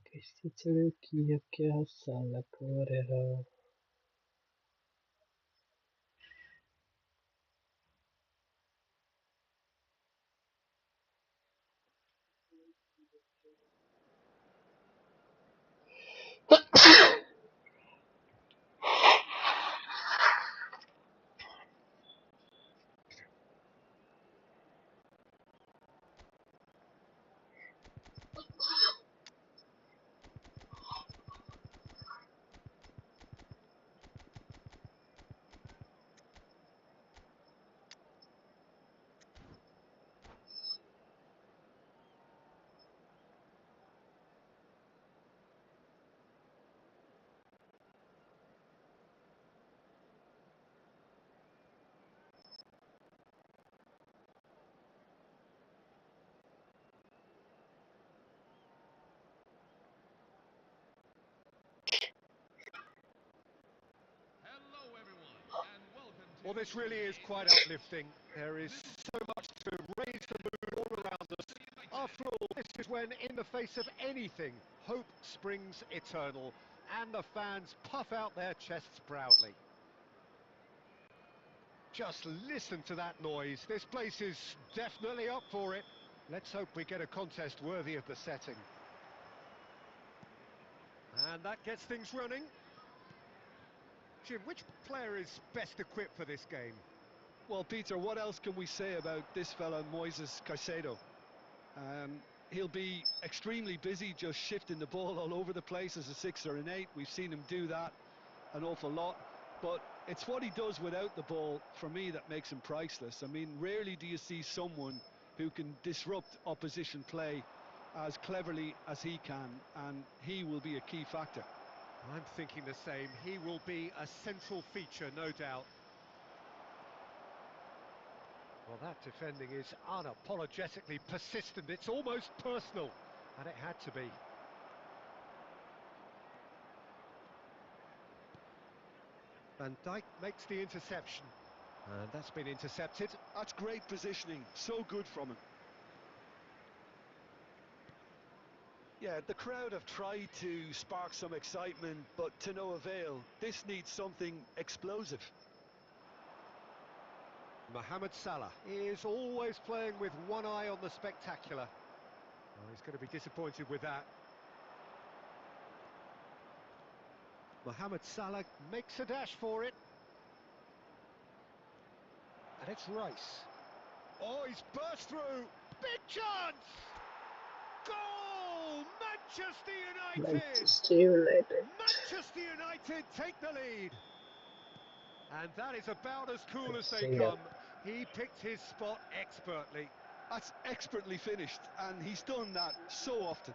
Questi celuchi che assala correrò. Well, this really is quite uplifting. There is so much to raise the mood all around us. After all, this is when, in the face of anything, hope springs eternal, and the fans puff out their chests proudly. Just listen to that noise. This place is definitely up for it. Let's hope we get a contest worthy of the setting. And that gets things running. Jim, which player is best equipped for this game? Well, Peter, what else can we say about this fella, Moises Caicedo? He'll be extremely busy just shifting the ball all over the place as a 6 or an 8. We've seen him do that an awful lot. But it's what he does without the ball, for me, that makes him priceless. I mean, rarely do you see someone who can disrupt opposition play as cleverly as he can, and he will be a key factor. I'm thinking the same. He will be a central feature, no doubt. Well, that defending is unapologetically persistent. It's almost personal, and it had to be. Van Dijk makes the interception, and that's been intercepted. That's great positioning, so good from him. Yeah, the crowd have tried to spark some excitement, but to no avail. This needs something explosive. Mohamed Salah is always playing with one eye on the spectacular. Well, he's going to be disappointed with that. Mohamed Salah makes a dash for it. And it's Rice. Oh, he's burst through. Big chance! Goal! Manchester United! Manchester United. Manchester United take the lead. And that is about as cool as they Single. come. He picked his spot expertly. That's expertly finished, and he's done that so often.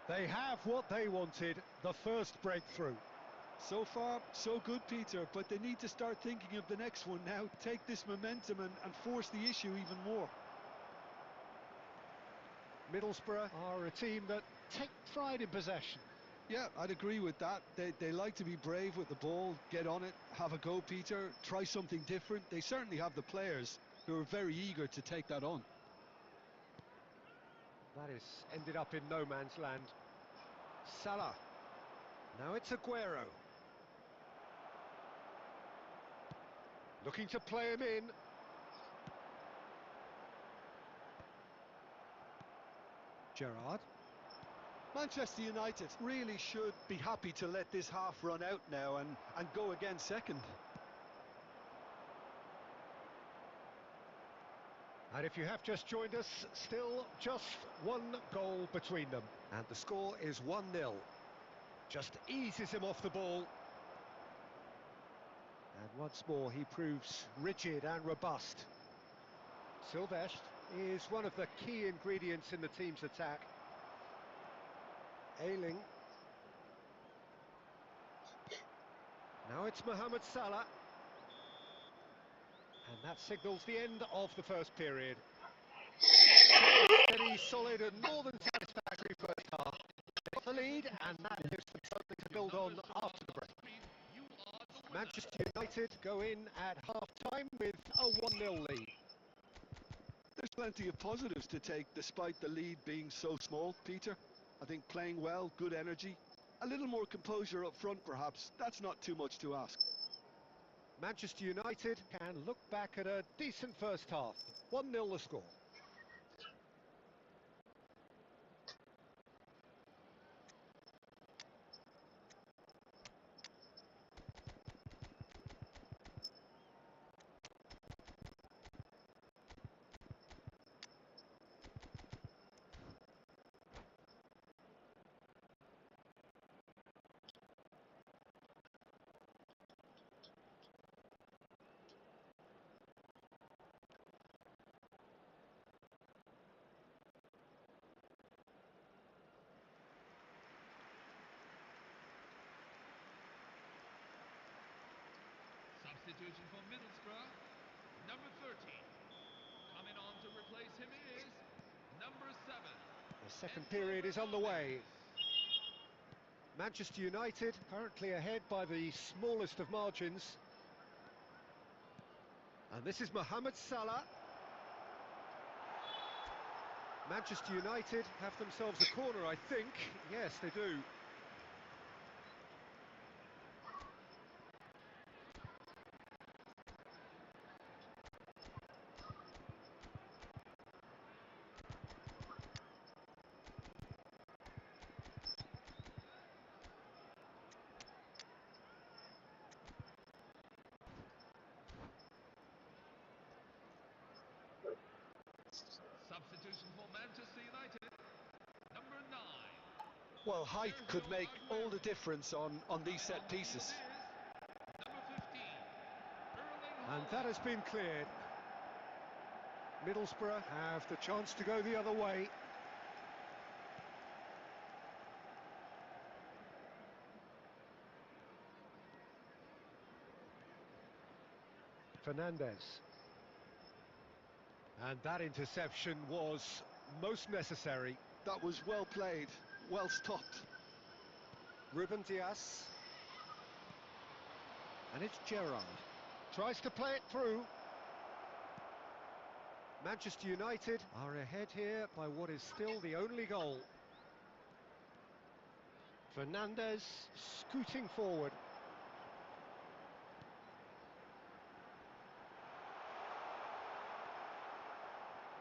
They have what they wanted, the first breakthrough. So far, so good, Peter, but they need to start thinking of the next one now. Take this momentum and force the issue even more. Middlesbrough are a team that take pride in possession. Yeah, I'd agree with that. They like to be brave with the ball, get on it, have a go, Peter, try something different. They certainly have the players who are very eager to take that on. That is ended up in no man's land. Salah. Now it's Aguero. Looking to play him in. Gerrard. Manchester United really should be happy to let this half run out now and go again second. And if you have just joined us, still just one goal between them. And the score is 1-0. Just eases him off the ball. And once more he proves rigid and robust. Silvestre is one of the key ingredients in the team's attack. Ayling. Now it's Mohamed Salah. And that signals the end of the first period. Steady, solid and more than satisfactory first half. They got the lead and that gives them something to build on after the break. Manchester United go in at half-time with a 1-0 lead. There's plenty of positives to take despite the lead being so small, Peter. I think playing well, good energy, a little more composure up front perhaps. That's not too much to ask. Manchester United can look back at a decent first half. 1-0 the score. Substitution for Middlesbrough, number 13. Coming on to replace him is number 7. The second period is on the way. Manchester United currently ahead by the smallest of margins. And this is Mohamed Salah. Manchester United have themselves a corner, I think. Yes, they do. Substitution for Manchester United, number 9. Well, height could make all the difference on these set pieces. Number 15, And that has been cleared. Middlesbrough have the chance to go the other way. Fernandes. And that interception was most necessary. That was well played, well stopped. Ruben Dias. And it's Gerrard. Tries to play it through. Manchester United are ahead here by what is still the only goal. Fernandes scooting forward.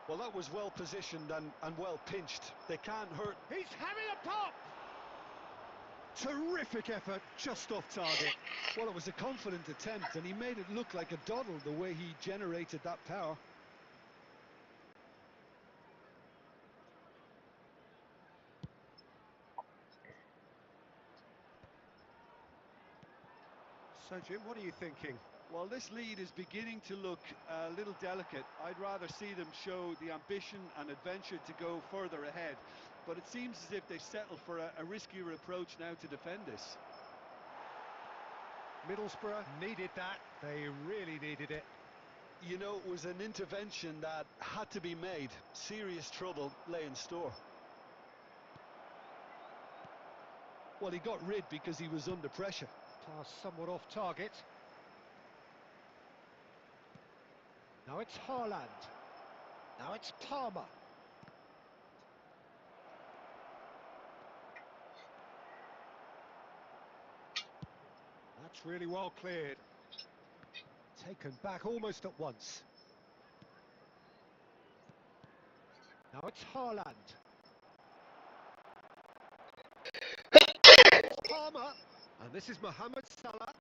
Well, that was well positioned and well pinched. They can't hurt. He's having a pop! Terrific effort, just off target. Well, it was a confident attempt, and he made it look like a doddle the way he generated that power. So, Jim, what are you thinking? Well, this lead is beginning to look a little delicate. I'd rather see them show the ambition and adventure to go further ahead. But it seems as if they settle for a riskier approach now to defend this. Middlesbrough needed that. They really needed it. You know, it was an intervention that had to be made. Serious trouble lay in store. Well, he got rid because he was under pressure. Pass somewhat off target. Now it's Haaland. Now it's Palmer. That's really well cleared. Taken back almost at once. Now it's Haaland. Palmer. And this is Mohamed Salah.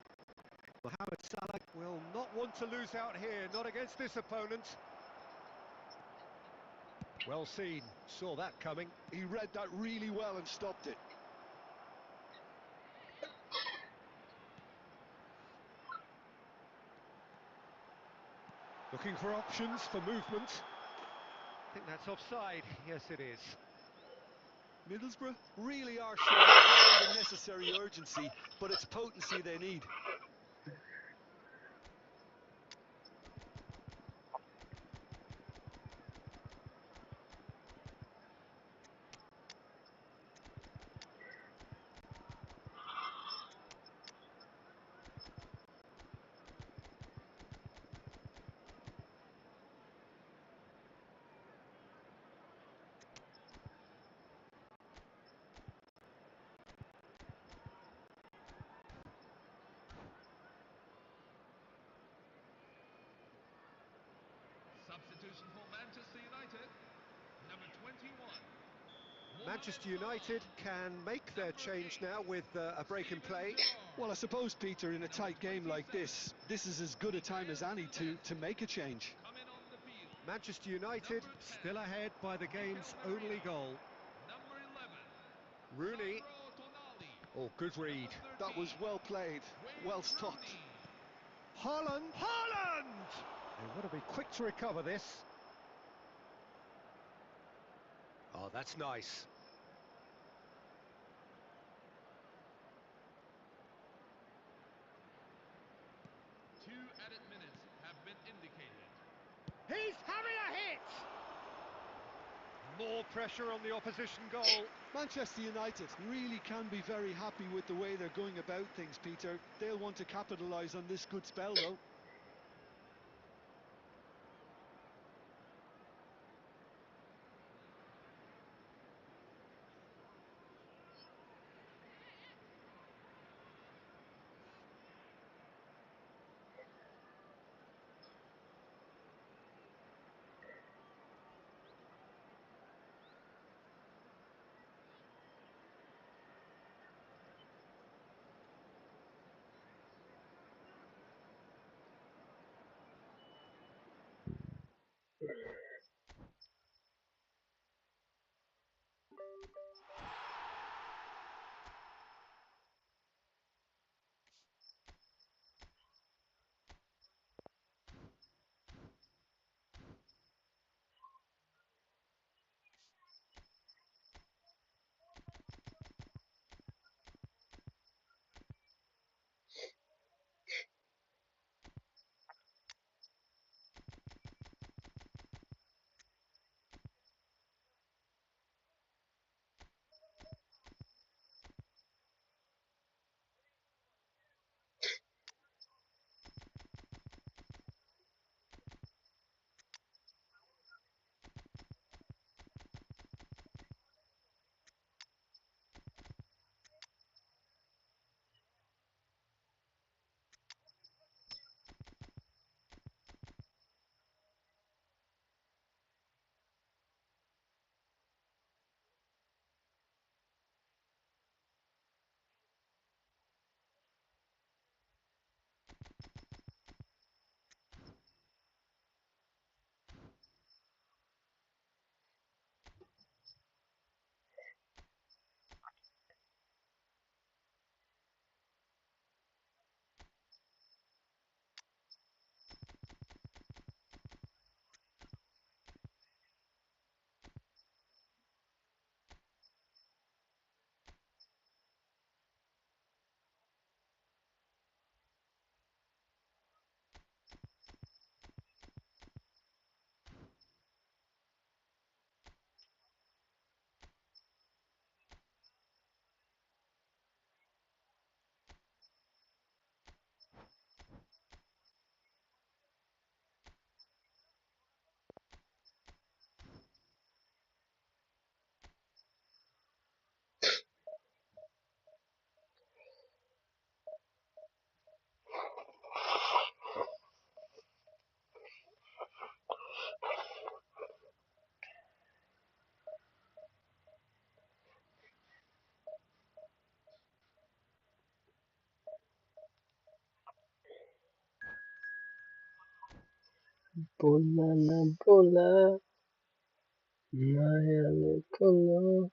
Mohamed Salah will not want to lose out here, not against this opponent. Well seen, saw that coming. He read that really well and stopped it. Looking for options for movement. I think that's offside. Yes, it is. Middlesbrough really are showing all the necessary urgency, but it's potency they need. Substitution for Manchester United. Number 21. Manchester United can make their change now with a break in play. Well, I suppose, Peter, in a tight game like 27. this is as good a time as any to make a change. Coming on the field. Manchester United Number 10. still ahead by the game's only goal. Number 11. Rooney. Sandro Tonali. Oh, good read. Number That 13. was well played, Wayne well stopped. Rooney. Haaland. Haaland! They want to be quick to recover this. Oh, that's nice. Two added minutes have been indicated. He's having a hit! More pressure on the opposition goal. Manchester United really can be very happy with the way they're going about things, Peter. They'll want to capitalise on this good spell, though. Bola na bola, Miami Color.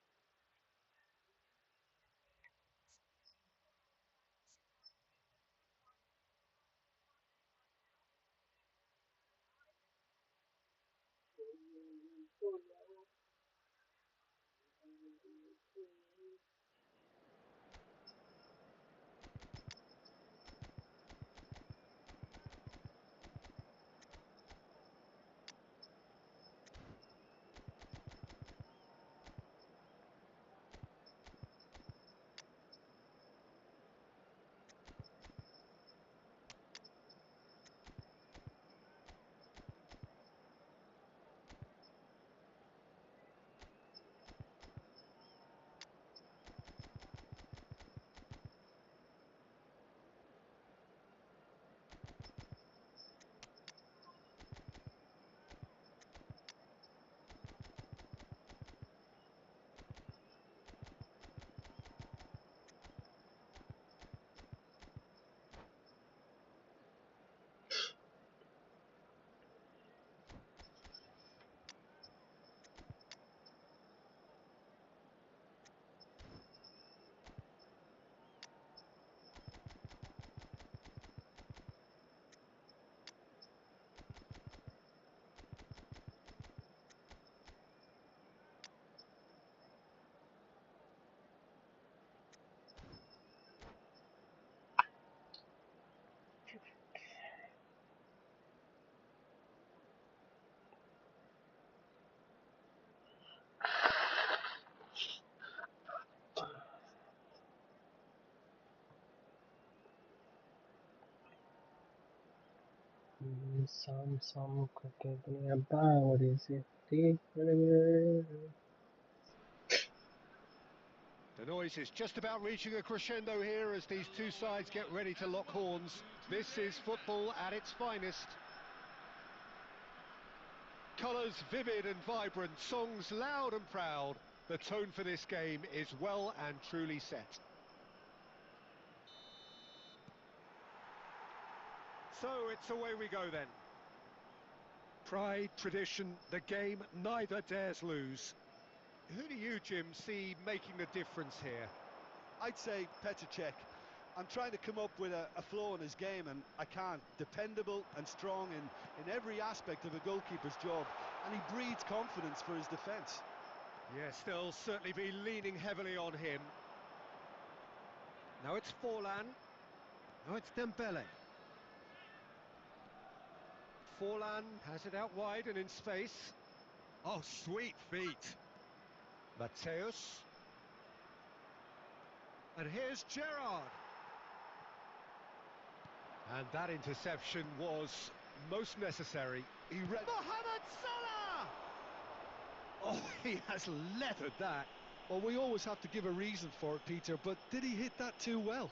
some cricket about is it? The noise is just about reaching a crescendo here as these two sides get ready to lock horns. This is football at its finest. Colours vivid and vibrant, songs loud and proud. The tone for this game is well and truly set. So it's away we go then. Pride, tradition, the game neither dares lose. Who do you, Jim, see making the difference here? I'd say Petr Cech. I'm trying to come up with a flaw in his game and I can't. Dependable and strong in every aspect of a goalkeeper's job, and he breeds confidence for his defence. Yes, they'll certainly be leaning heavily on him. Now it's Forlan. Now it's Dembele. Forlan has it out wide and in space. Oh, sweet feet. Mateus. And here's Gerrard. And that interception was most necessary. He read Mohamed Salah! Oh, he has leathered that. Well, we always have to give a reason for it, Peter, but did he hit that too well?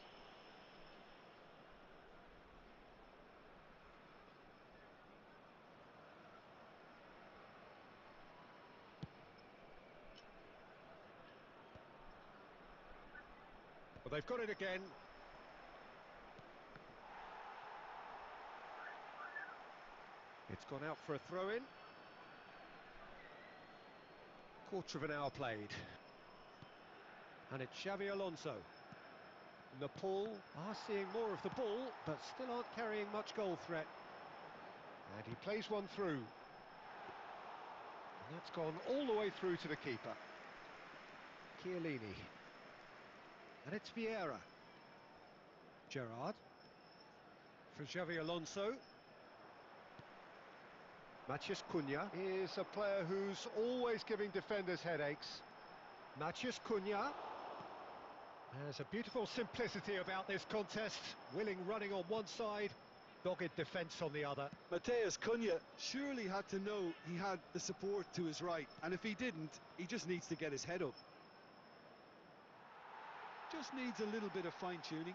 Well, they've got it again. It's gone out for a throw-in. Quarter of an hour played. And it's Xavi Alonso. Nepal are seeing more of the ball, but still aren't carrying much goal threat. And he plays one through. And that's gone all the way through to the keeper. Chiellini. And it's Vieira. Gerrard. For Xavi Alonso. Matheus Cunha is a player who's always giving defenders headaches. Matheus Cunha has a beautiful simplicity about this contest. Willing running on one side, dogged defence on the other. Matheus Cunha surely had to know he had the support to his right, and if he didn't, he just needs to get his head up. Just needs a little bit of fine-tuning.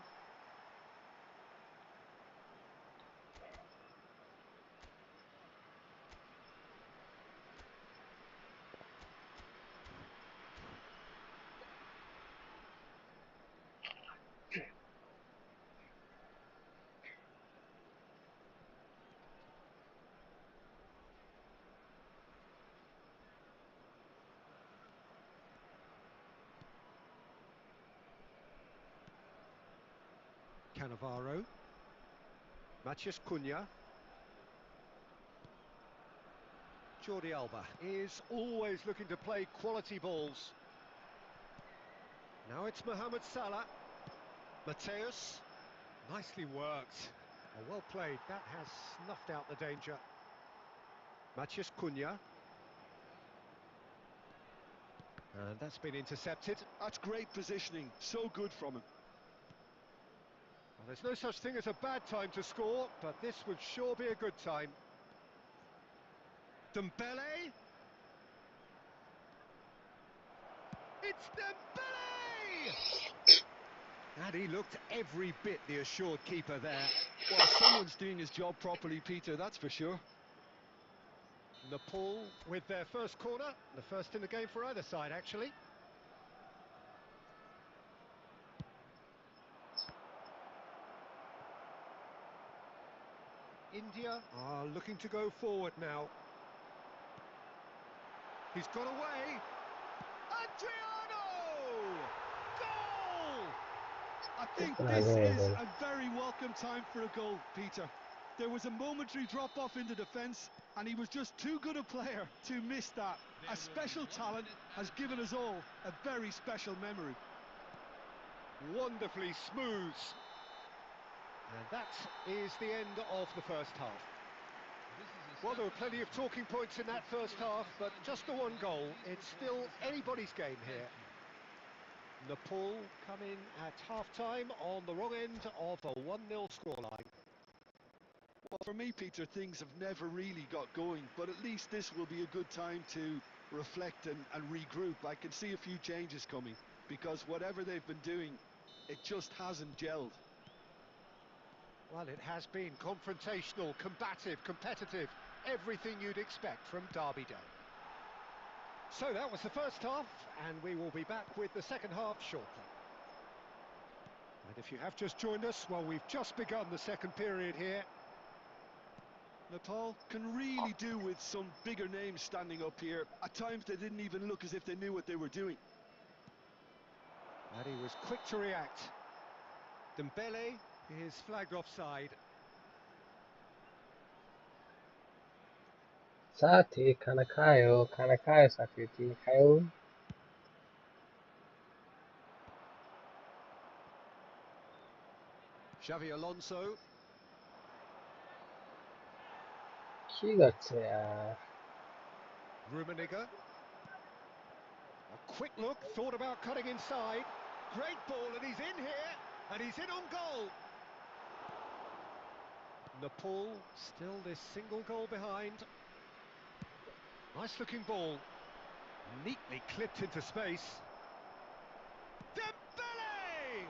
Cannavaro. Matheus Cunha. Jordi Alba is always looking to play quality balls. Now it's Mohamed Salah. Mateus. Nicely worked. Oh, well played. That has snuffed out the danger. Matheus Cunha. And that's been intercepted. That's great positioning. So good from him. Well, there's no such thing as a bad time to score, but this would sure be a good time. Dembele. It's Dembele! And he looked every bit the assured keeper there. Well, someone's doing his job properly, Peter, that's for sure. Nepal with their first corner, the first in the game for either side, actually. India are looking to go forward now. He's got away. Adriano! Goal! I think this is a very welcome time for a goal, Peter. There was a momentary drop-off into defence, and he was just too good a player to miss that. A special talent has given us all a very special memory. Wonderfully smooth. And that is the end of the first half. Well, there were plenty of talking points in that first half, but just the one goal. It's still anybody's game here. Nepal come in at half-time on the wrong end of a 1-0 scoreline. Well, For me, Peter, things have never really got going, but at least this will be a good time to reflect and regroup. I can see a few changes coming, because whatever they've been doing, it just hasn't gelled. Well, it has been confrontational, combative, competitive, everything you'd expect from Derby Day. So that was the first half, and we will be back with the second half shortly. And if you have just joined us, well, we've just begun the second period here. Nepal can really do with some bigger names standing up here. At times they didn't even look as if they knew what they were doing. And he was quick to react. Dembele is flagged offside. साथी खाना खायो साथी तिमी खायौ Xavi Alonso. के गर्छ यार Rummenigge. A quick look, thought about cutting inside. Great ball, and he's in here, and he's in on goal. Nepal still this single goal behind. Nice looking ball. Neatly clipped into space. Dembele!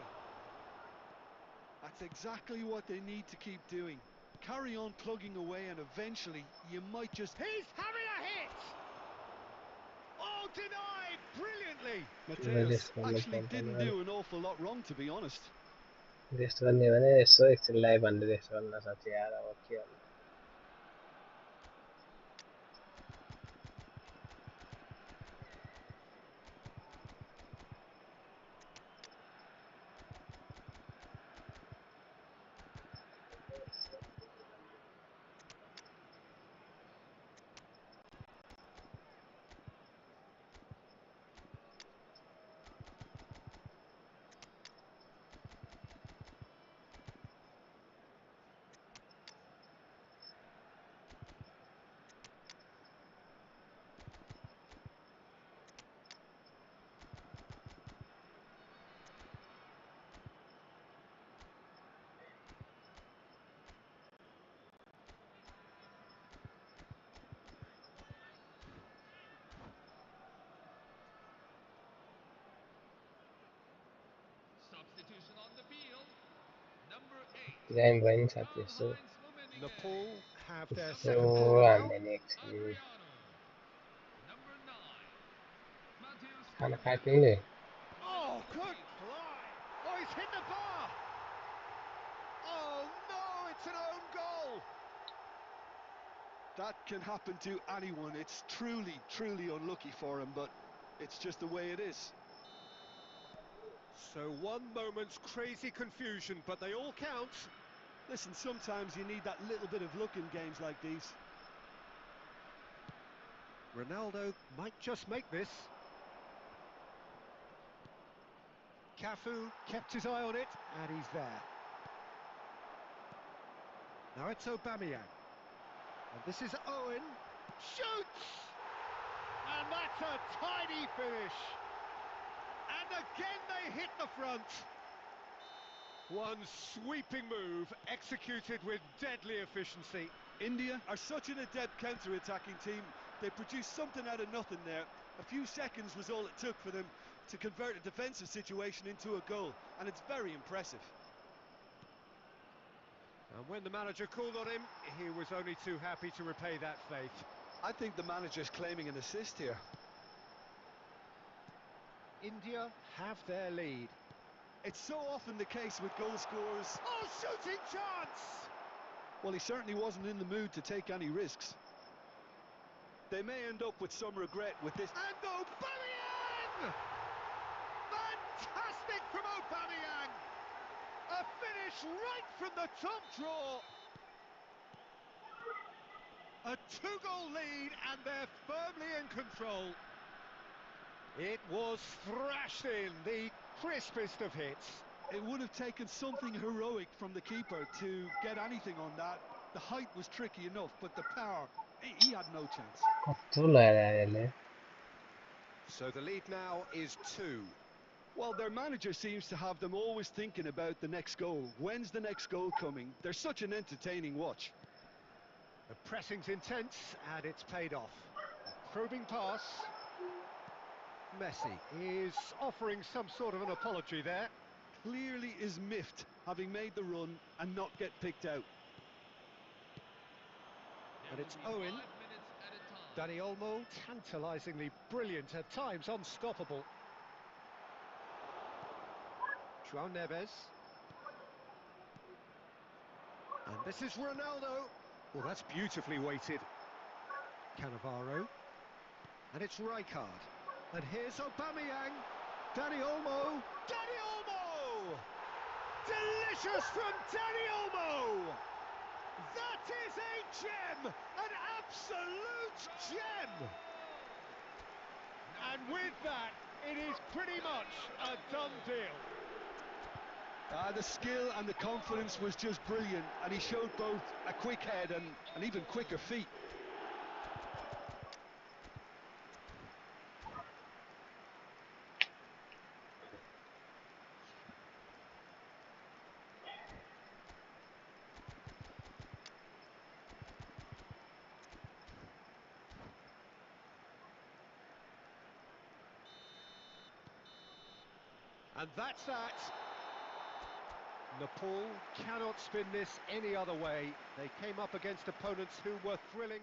That's exactly what they need to keep doing. Carry on plugging away and eventually you might just... He's having a hit! Oh, denied brilliantly! Mateus actually didn't भने do an awful lot wrong, to be honest. Rest गर्ने भने यसो एकछिन live भन्ने rest गर्न सक्छ यार अब के गर्नु Substitution on the field. Number 8. Time भयो नि साथी यसो Karl-Heinz Rummenigge. Nepal have their Yesso second corner now. हान्ने नि एकछिन Adriano. Number 9. Mateus खाना Cunha. खायो तिमीले Oh, good fly! Oh, he's hit the bar! Oh no, it's an own goal! That can happen to anyone. It's truly, truly unlucky for him, but it's just the way it is. So one moment's crazy confusion, but they all count. Listen, sometimes you need that little bit of luck in games like these. Ronaldo might just make this. Cafu kept his eye on it, and he's there. Now it's Aubameyang. And this is Owen. Shoots! And that's a tidy finish. And again they hit the front. One sweeping move, executed with deadly efficiency. India are such an adept counter-attacking team. They produced something out of nothing there. A few seconds was all it took for them to convert a defensive situation into a goal, and it's very impressive. And when the manager called on him, he was only too happy to repay that faith. I think the manager's claiming an assist here. India have their lead. It's so often the case with goal scorers. Oh, shooting chance! Well, he certainly wasn't in the mood to take any risks. They may end up with some regret with this. And Aubameyang! Fantastic from Aubameyang! A finish right from the top draw. A two-goal lead, and they're firmly in control. It was thrashed in, the crispest of hits. It would have taken something heroic from the keeper to get anything on that. The height was tricky enough, but the power, he had no chance. कत्रो लगाएर यसले So the lead now is 2. Well, their manager seems to have them always thinking about the next goal. When's the next goal coming? They're such an entertaining watch. pressing's intense, and it's paid off. Probing pass. Messi is offering some sort of an apology there. Clearly is miffed, having made the run and not get picked out. And it's Owen. Dani Olmo, tantalisingly brilliant, at times unstoppable. João Neves. And this is Ronaldo. Well, that's beautifully weighted. Cannavaro. And it's Rijkaard. And here's Aubameyang. Dani Olmo. Dani Olmo! Delicious from Dani Olmo! That is a gem! An absolute gem! And with that, it is pretty much a done deal. The skill and the confidence was just brilliant, and he showed both a quick head and even quicker feet. And that's that. Nepal cannot spin this any other way. They came up against opponents who were thrilling.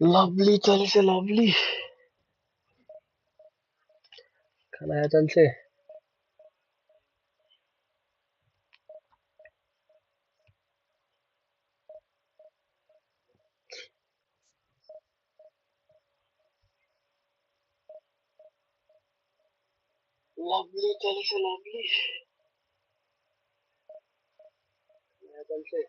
Lovely चलेছে lovely खाना चलছে Lovely, so lovely. Yeah, can say.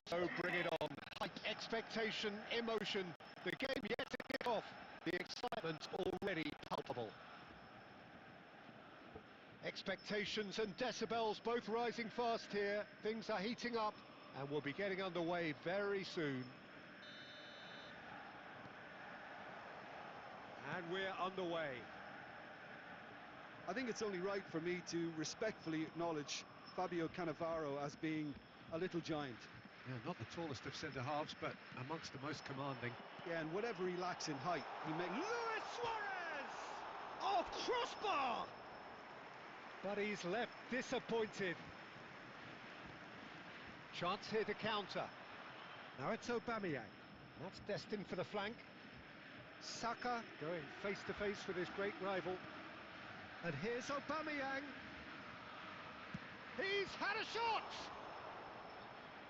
So bring it on. Hype, expectation, emotion. The game yet to kick off. The excitement already palpable. Expectations and decibels both rising fast here. Things are heating up and we'll be getting underway very soon. And we're underway. I think it's only right for me to respectfully acknowledge Fabio Cannavaro as being a little giant. Yeah, not the tallest of centre-halves, but amongst the most commanding. Yeah, and whatever he lacks in height, he makes... Luis Suarez! Off crossbar! But he's left disappointed. Chance here to counter. Now it's Aubameyang. That's destined for the flank. Saka going face-to-face with his great rival. And here's Aubameyang. He's had a shot!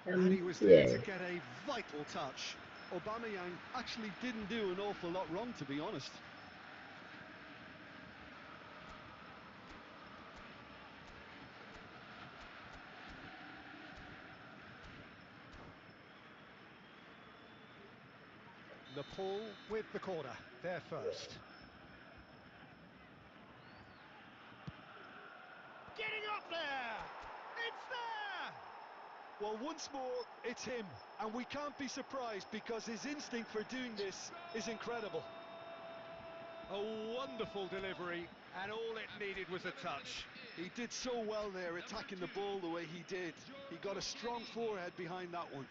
And he was there Yeah. to get a vital touch. Aubameyang actually didn't do an awful lot wrong, to be honest. Nepal with the corner, there first. Getting up there! It's there! Well, once more, it's him. And we can't be surprised because his instinct for doing this is incredible. A wonderful delivery, and all it needed was a touch. He did so well there, attacking the ball the way he did. He got a strong forehead behind that one.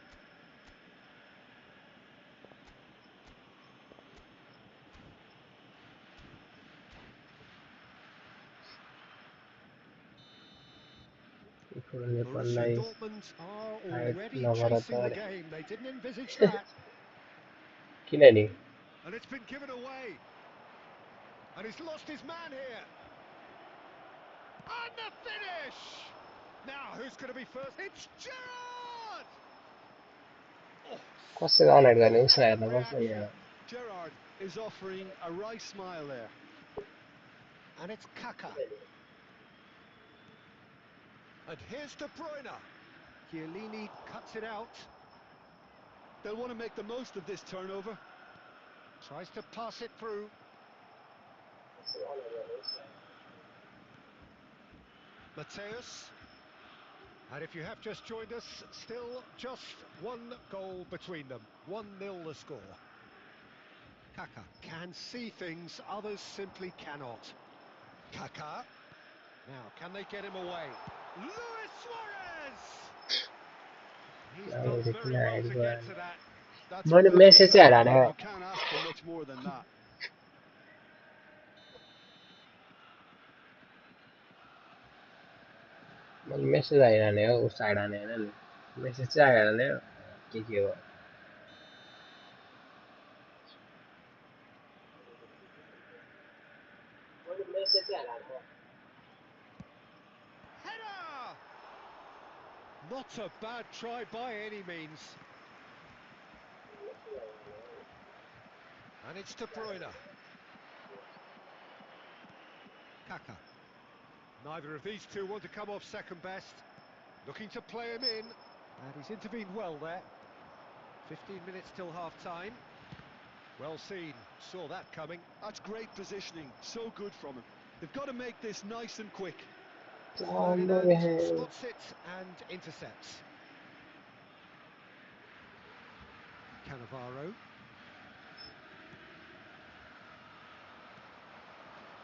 Borussia Dortmund are already chasing the Nagaratar. game. They didn't envisage that. Kinani. And it's been given away. And he's lost his man here. And the finish! Now, who's going to be first? It's Gerrard! Oh, Koska connect गर्ने उसलाई superb हेर्दा पर्छ नि reaction. यहाँ. Gerrard is offering a wry smile there. And it's Kaka. And here's De Bruyne. Chiellini cuts it out. They'll want to make the most of this turnover. Tries to pass it through. Mateus. And if you have just joined us, still just one goal between them. 1-0 the score. Kaka can see things others simply cannot. Kaka. Now, can they get him away? Luis Suarez! He's done very well to get to that. That's मैले a message चाहिँ हेर you नि. can't ask for much more than that. मैले message आइरहने हो उस आइरहने हैन नि. Message चाहिँ आइरहने हो. के हो. मैले मेसेज चाहिँ हेर्न हो. Header! Not a bad try by any means. And it's De Bruyne. Kaka. Neither of these two want to come off second best. Looking to play him in. And he's intervened well there. 15 minutes till half-time. Well seen. Saw that coming. That's great positioning. So good from him. They've got to make this nice and quick. Ferdinand spots it and intercepts. Cannavaro.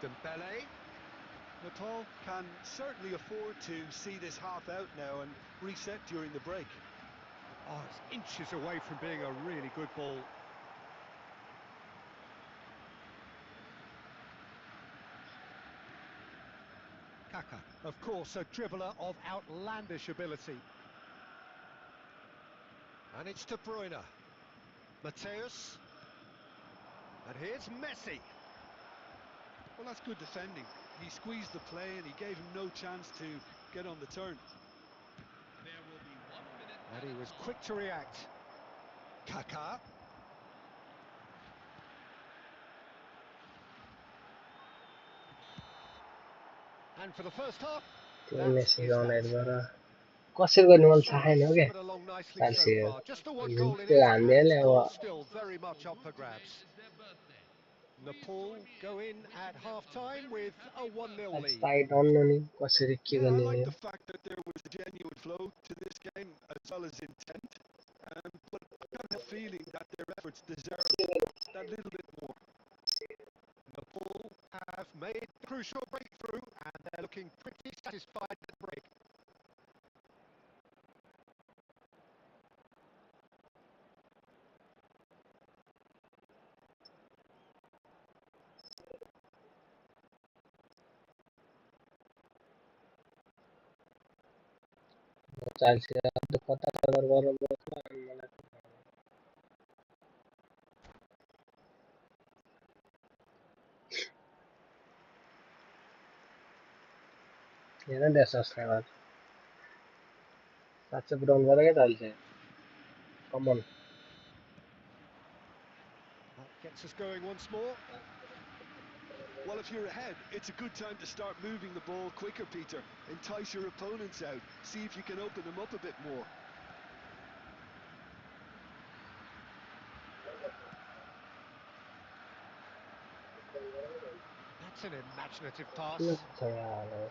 Dembele. Nepal can certainly afford to see this half out now and reset during the break. Oh, it's inches away from being a really good ball. Kaka, of course, a dribbler of outlandish ability. And it's De Bruyne. Mateus. And here's Messi. Well, that's good defending. He squeezed the play and he gave him no chance to get on the turn. There will be 1 minute. And he was quick to react. Kaka. And for the first half, that is that. कसरी गर्ने मलाई थाहा छैन हो Service क्या coming along nicely so चाल्सी far. Just the one goal in त्यो it, and it's हान्दिहाल्यो all अब still very much up for grabs. Is their birthday. Nepal go in at half-time with a 1-0 आज lead. Tight अन्नु नि कसरी के Yeah, I गर्ने like हो the fact that there was a genuine flow to this game as well as intent. But I have a feeling that their efforts deserve that little bit more. Nepal have made a crucial breakthrough, and they're looking pretty satisfied at the break. चाल्सी अब कता cover गर्नुपर्छ अनि मलाई हेर न subscriber 700 पुऱ्याउनु पर्यो क्या चाल्सी कमन That gets us going once more. Well, if you're ahead, it's a good time to start moving the ball quicker, Peter. Entice your opponents out. See if you can open them up a bit more. That's an imaginative pass. किन छ यार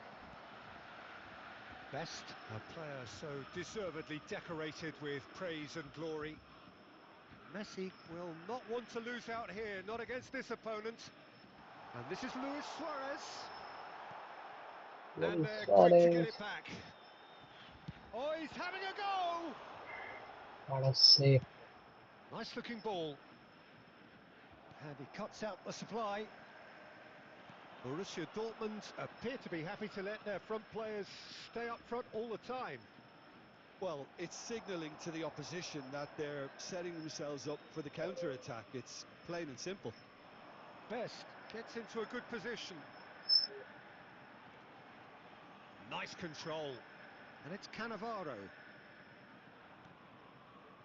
Best, a player so deservedly decorated with praise and glory. Messi will not want to lose out here, not against this opponent. And this is Luis Suarez. And they're quick to get it back. Oh, he's having a go! What a save. Nice looking ball. And he cuts out the supply. Borussia Dortmund appear to be happy to let their front players stay up front all the time. Well, it's signalling to the opposition that they're setting themselves up for the counter-attack. It's plain and simple. Best gets into a good position. Nice control. And it's Cannavaro.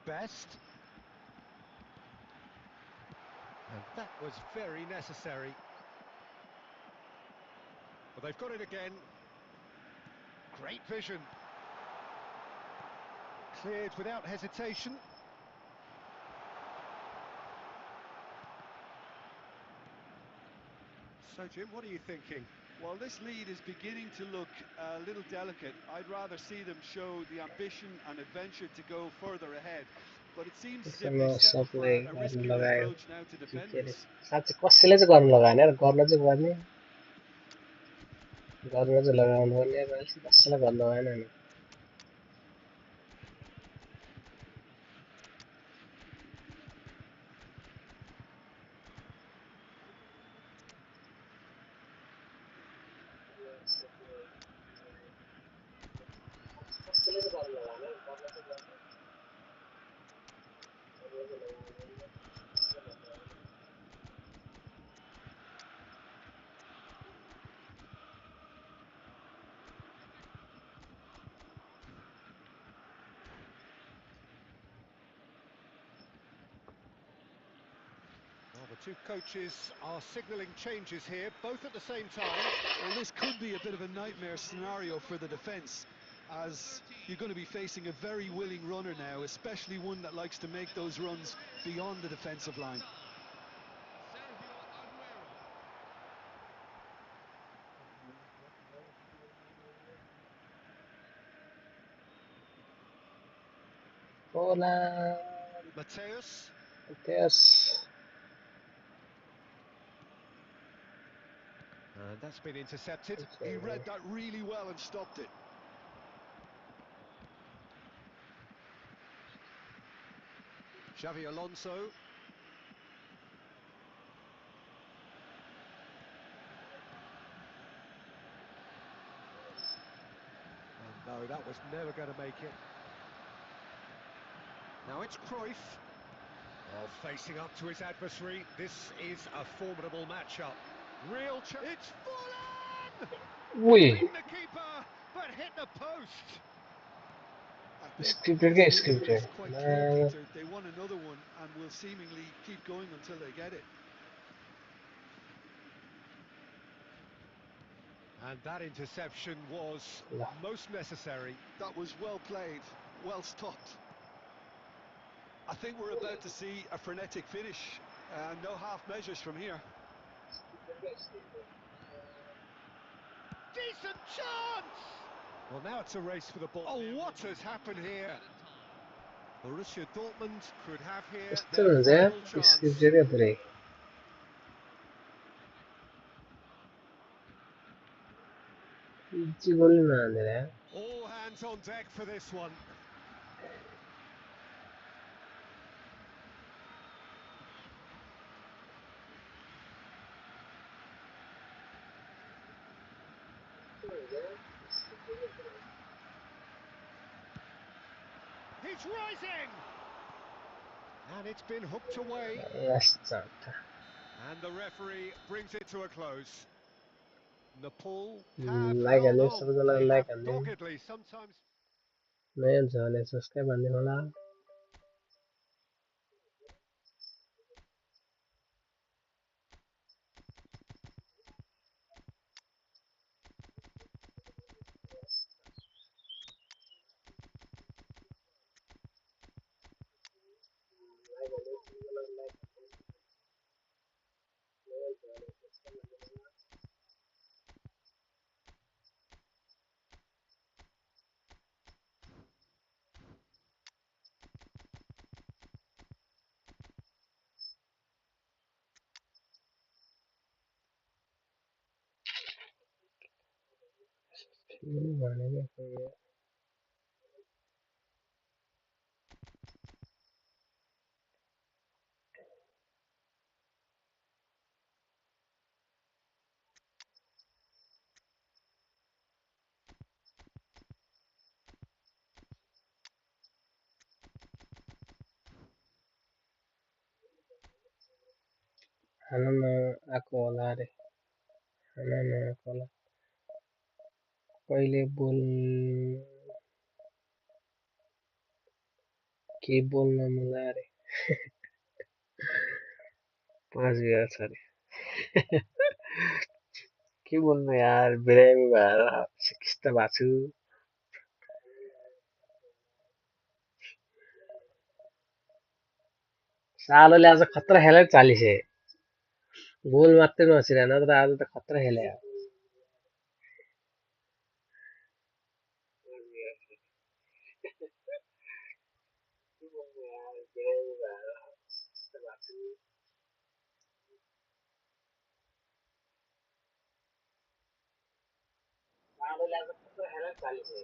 Best. And that was very necessary. But they've got it again. Great vision. Cleared without hesitation. So, Jim, what are you thinking? Well, this lead is beginning to look a little delicate. I'd rather see them show the ambition and adventure to go further ahead. But it seems as if they've settled for सबले a गर्नु riskier लगायो approach now to defend के अरे this. साँच्चै कसैले चाहिँ गर्नु लगाएन यार गर्न चाहिँ पर्ने गर्न चाहिँ लगाउनु पर्ने कसैलाई गर्नु लगाएन नि कसैले चाहिँ गर्नु लगाएन गर्न चाहिँ पर्ने Two coaches are signalling changes here, both at the same time. Well, this could be a bit of a nightmare scenario for the defence, as you're going to be facing a very willing runner now, especially one that likes to make those runs beyond the defensive line. Hola, Mateus. Mateus. And that's been intercepted. He read that really well and stopped it. Xavi Alonso. Oh, no, that was never going to make it. Now it's Cruyff. Oh, facing up to his adversary. This is a formidable matchup. Real chance. It's full on! Ui, Beaten the keeper, but hit the post. I think scripted this के delivery scripted. is quite clear, Peter. They want another one and will seemingly keep going until they get it. And that interception was most necessary. That was well played, well stopped. I think we're about to see a frenetic finish. No half measures from here. Decent chance! Well, now it's a race for the ball. Oh, what has happened here? Borussia Dortmund could have here यस्तो their हुन्छ यार final chance. Scripted क्या पुरै easy गोल नहान्दैन यार All hands on deck for this one. He's rising! And it's been hooked away. यस्तो And the referee brings it to a close. Nepal have like held हान्दिनु on. सबैजनालाई They like have हान्दिनु doggedly sometimes. नयाँ छ भने subscribe हान्दिनु होला भनेको खाना नआएको होला अरे खाना नआएको होला कहिले के बोल्न मलाई अरे 5 गएको छ अरे के बोल्नु यार बिरामी भएर सिकिस्त भएको छु सालोले आज खतरा खेलै चालिसे गोल मात्रै नछिरा नत्र आज त खतरा खेले सालोले आज खतरा खेलै चालिसे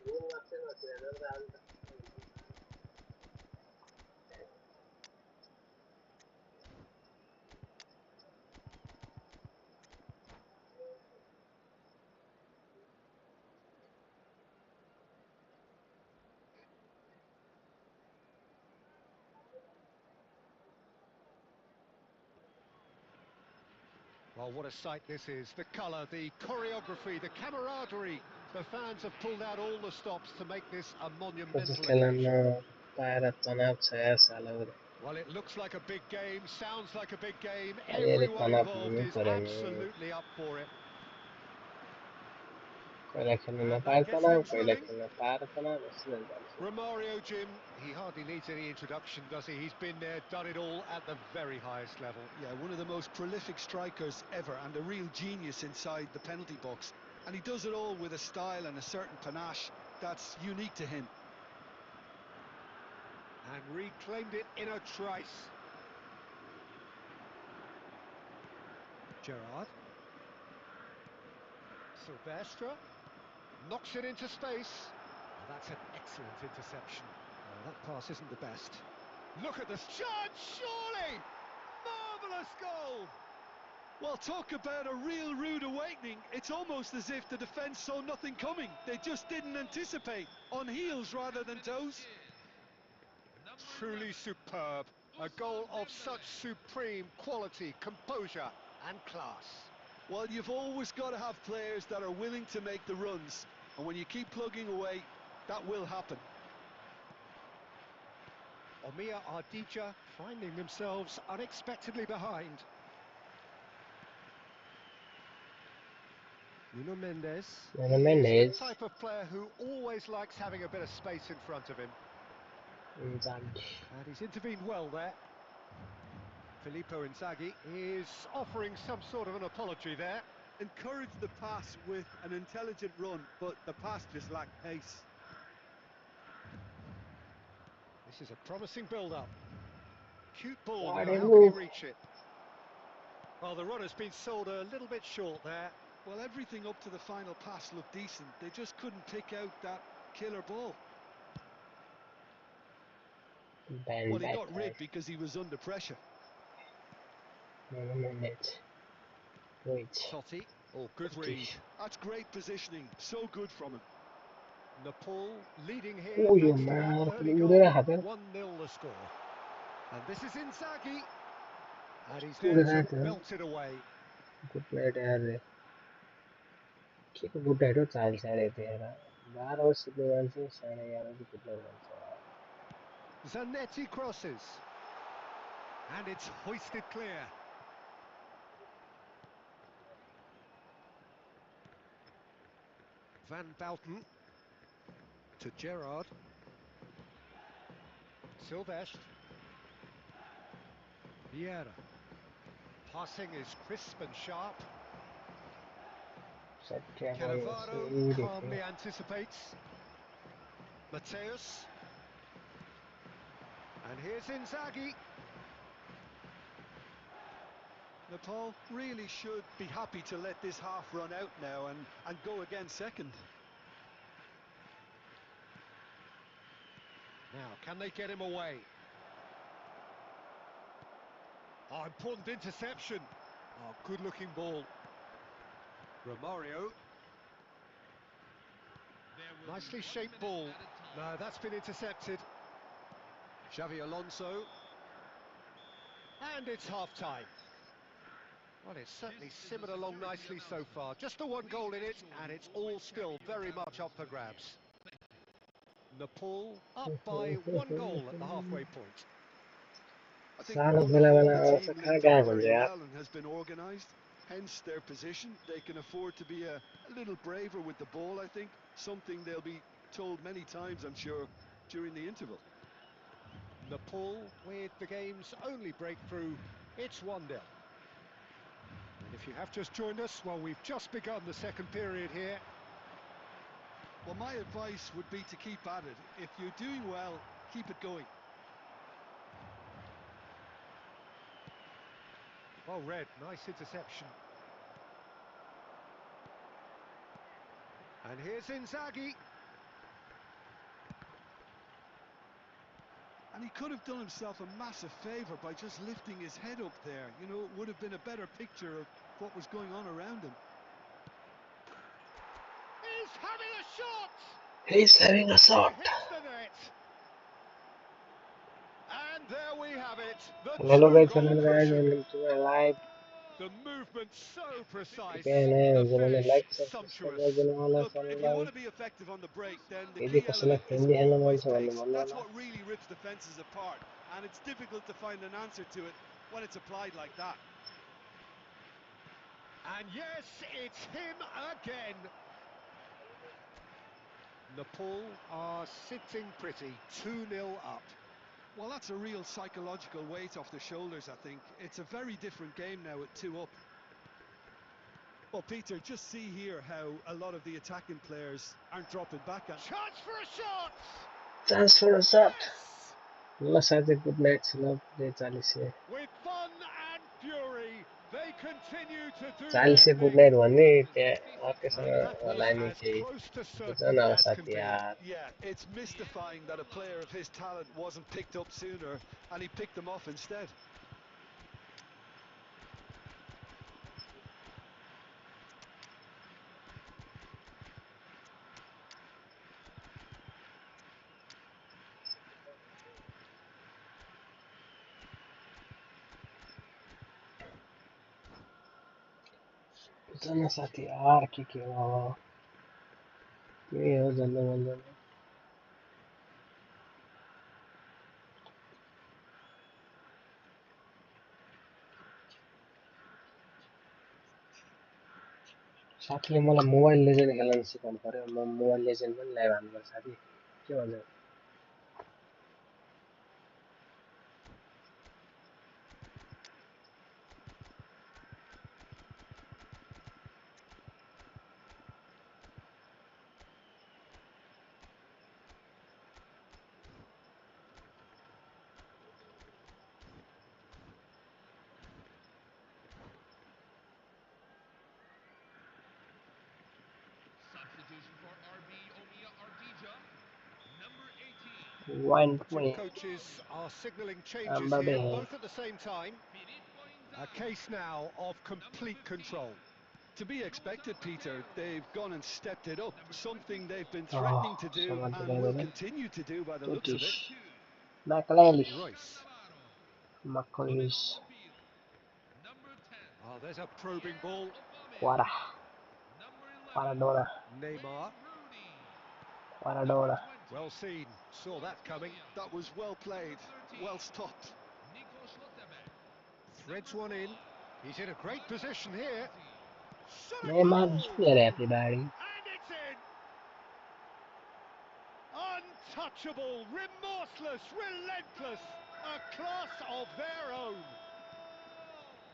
गोल मात्रै नछिरा नत्र आज त Well, what a sight this is. The colour, the choreography, the camaraderie. The fans have pulled out all the stops to make this a पछि monumental खेल्न occasion. नपाएर तनाव छ यार सालो Well, it looks like a big game, sounds like a big game. Ayer Everyone tanap involved is karen absolutely up for it. collection na And that par gets tanap things running. collection na par tanap aslan talsi. Romario, Jim, he hardly needs any introduction, does he? He's been there, done it all at the very highest level. Yeah, one of the most prolific strikers ever and a real genius inside the penalty box. And he does it all with a style and a certain panache that's unique to him. And reclaimed it in a trice. Gerrard. Silvestre. Knocks it into space. Oh, that's an excellent interception. Oh, that pass isn't the best. Look at the shot, surely! Marvellous goal! Well, talk about a real rude awakening. It's almost as if the defence saw nothing coming. They just didn't anticipate. On heels rather than toes. Truly superb. A goal of such supreme quality, composure and class. Well, you've always got to have players that are willing to make the runs. And when you keep plugging away, that will happen. Omiya Ardija finding themselves unexpectedly behind. Nuno Mendes. Nuno He's Mendes. the type of player who always likes having a bit of space in front of him. Inzaghi. And he's intervened well there. Filippo Inzaghi is offering some sort of an apology there. Encourage the pass with an intelligent run, but the pass just lacked pace. This is a promising build-up. Cute ball Why now, they how can he move? reach it? Well, the run has been sold a little bit short there. Well, everything up to the final pass looked decent. They just couldn't pick out that killer ball. Band Well, he back got rid because he was under pressure. Nuno Mendes. Wait. Totti, oh, good read. That's great positioning. So good from him. Nepal leading here Oh, you thanks to that man. early You goal. didn't happen. 1-0 the score. And this is Inzaghi. And he's You there didn't to happen. belt it away. Good player yaar. Kick good header चाल सारे थे यार. 12 over से player से 11:30 की कितने run से यार. Zanetti crosses. And it's hoisted clear. Van Bouten to Gerrard. Silvestre. Vieira. Passing is crisp and sharp. Cannavaro calmly anticipates. Mateus. And here's Inzaghi. Nepal really should be happy to let this half run out now and go again second. Now, can they get him away? Oh, important interception. Oh, good-looking ball. Romario. Nicely shaped ball. No, that's been intercepted. Xavi Alonso. And it's half-time. Well, it's certainly simmered along nicely so far. Just the one goal in it, and it's all still very much up for grabs. Nepal up by 1 goal at the halfway point. I think overall the team linked up very यार. well and has been organised. Hence their position. They can afford to be a little braver with the ball, I think. Something they'll be told many times, I'm sure, during the interval. Nepal with the game's only breakthrough. It's 1-0. And if you have just joined us, well, we've just begun the second period here. Well, my advice would be to keep at it. If you're doing well, keep it going. Oh, Red, nice interception. And here's Inzaghi. And he could have done himself a massive favour by just lifting his head up there. You know, it would have been a better picture of what was going on around him. He's having a shot! He's having a shot. He hits the net. And there we have it. The Hello guys, two-goal welcome cushion. to my live The movement so precise, the जिन्होंने finish like subscribe sumptuous. गरिदिनु होला Look, if you च्यानललाई want to be effective on the break, then the यदि key कसैलाई element is friendly खेल्न मन always छ भने pace. भन्नु That's होला what really rips defences apart, and it's difficult to find an answer to it when it's applied like that. And yes, it's him again. Nepal are sitting pretty, 2-0 up. Well, that's a real psychological weight off the shoulders, I think. It's a very different game now at 2 up. Well, Peter, just see here how a lot of the attacking players aren't dropping back. Chance for a shot! Chance for a shot Yes! ल साथै good night छ ल 40 With fun and fury, they continue to do their 40 good thing. Night भन्ने त्यहाँ And that अर्कैसँग was लाने as केही close to बुझ certainty न as can साथी be. यार Yeah, it's mystifying that a player of his talent wasn't picked up sooner, and he picked them off instead. बुझ न साथी यार के हो त्यही हो जल्द बल्दैन साथीले मलाई मोबाइल लेजेन्ड खेल्न सिकाउनु पर्यो म मोबाइल लेजेन्ड पनि ल्याएर हान्नु साथी के भन्छ Substitution for RB Omia Ardija. Number 18. Wine Two पनि coaches are signalling changes आम्बाबे here, both at the same time. Filippo A Inzaghi. case now of Number complete 15. control. To be Nusa expected, Peter, Aguero. they've gone and stepped it up, Number something they've been 24. threatening to do समाज and will दिलाइदिनु continue to do by the looks of 30 it. 22. म्याकलेली Royce. Cannavaro. Coming मक्कलिस onto the field. Number 10. Oh, there's a probing ball. क्वारा Aubameyang. Number 11. क्वाराडोना Neymar. Wayne Rooney. Number क्वाराडोना 20. Well seen. Saw that coming. Williams. That was well played, Number 13. well stopped. Nico Schlotterbeck. Threads Number one in. 12. He's in a great position here. Materazzi. Shot a Neymar goal! Junior happy batting And it's in! Untouchable, remorseless, relentless. A class of their own.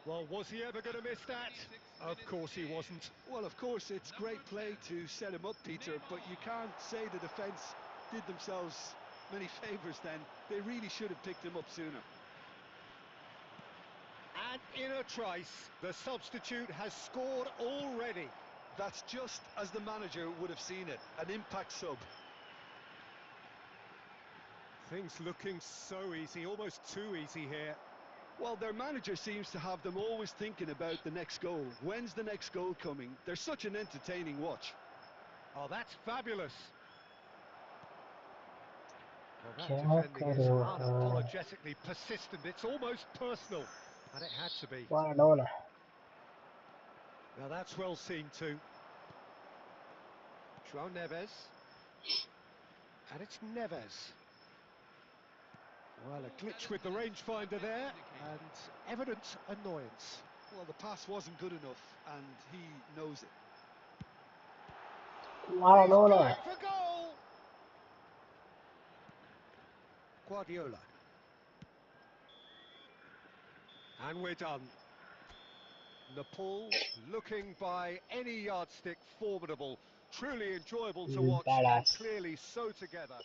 Well, was he ever going to miss that? 26 Of minutes course he in. wasn't. Well, of course, it's Number great play 10. to set him up, Peter, but you can't say the defence did themselves many favours then. They really should have picked him up sooner. And in a trice, the substitute has scored already. That's just as the manager would have seen it, an impact sub. Things looking so easy, almost too easy here. Well, their manager seems to have them always thinking about the next goal. When's the next goal coming? They're such an entertaining watch. Oh, that's fabulous. Well, that क्या defending is करूं unapologetically persistent. It's almost personal. And it had to be. क्वाराडोना Now that's well seen too. João Neves. And it's Neves. Well, a glitch with the rangefinder there, and evident annoyance. Well, the pass wasn't good enough, and he knows it. He's क्वाराडोना going for goal! Guardiola. And we're done. Nepal looking by any yardstick formidable. Truly enjoyable to watch and badass clearly so together.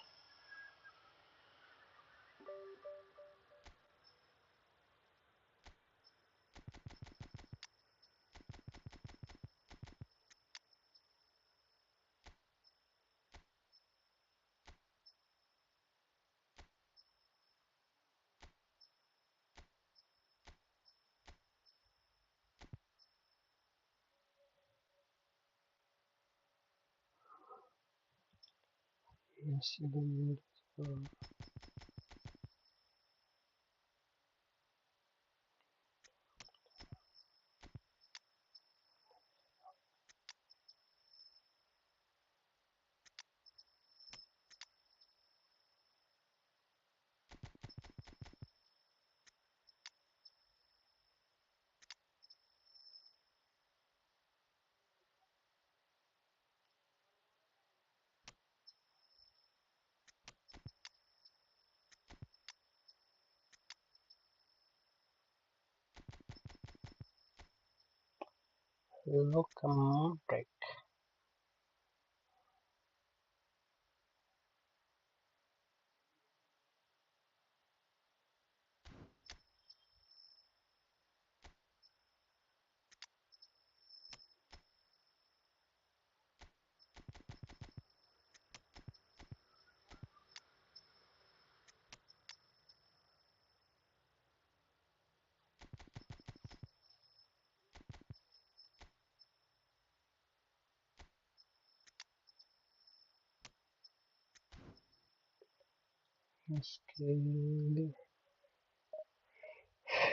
Locomotive.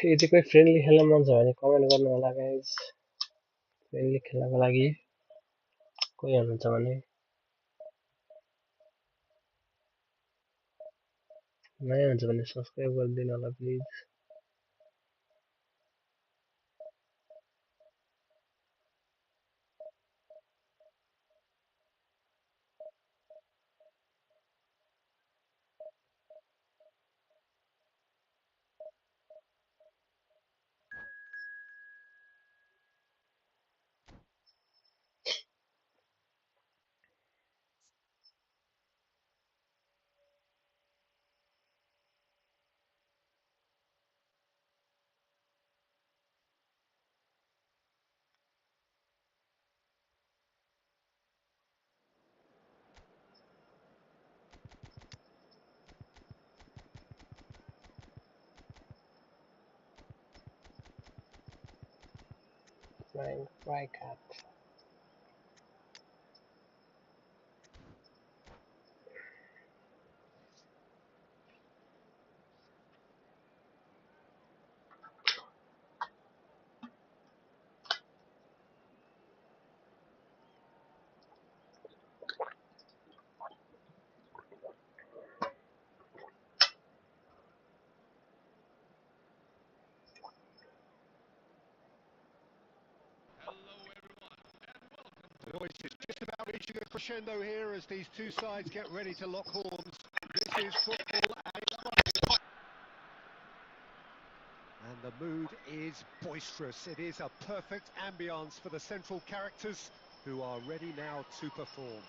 यदि कोही friendly खेल्न मन छ भने comment गर्नु होला guys friendly खेल्नको लागि कोही हुनुहुन्छ भने नयाँ हुन्छ भने सब्स्क्राइब गरिदिनु होला please Flying cat. Hello, everyone, and welcome. The noise is just about reaching a crescendo here as these two sides get ready to lock horns. This is football at its finest. And the mood is boisterous. It is a perfect ambience for the central characters who are ready now to perform.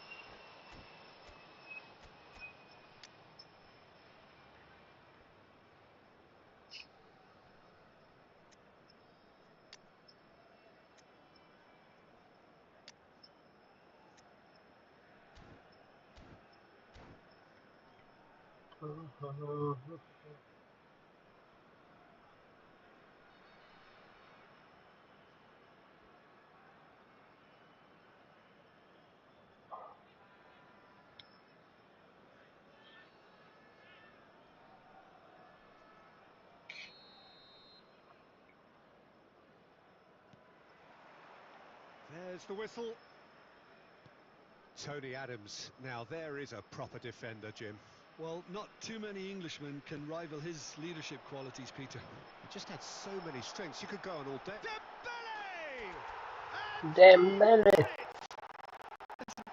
There's the whistle. Tony Adams. Now there is a proper defender, Jim. Well, not too many Englishmen can rival his leadership qualities, Peter. He just had so many strengths. You could go on all day. Dembele.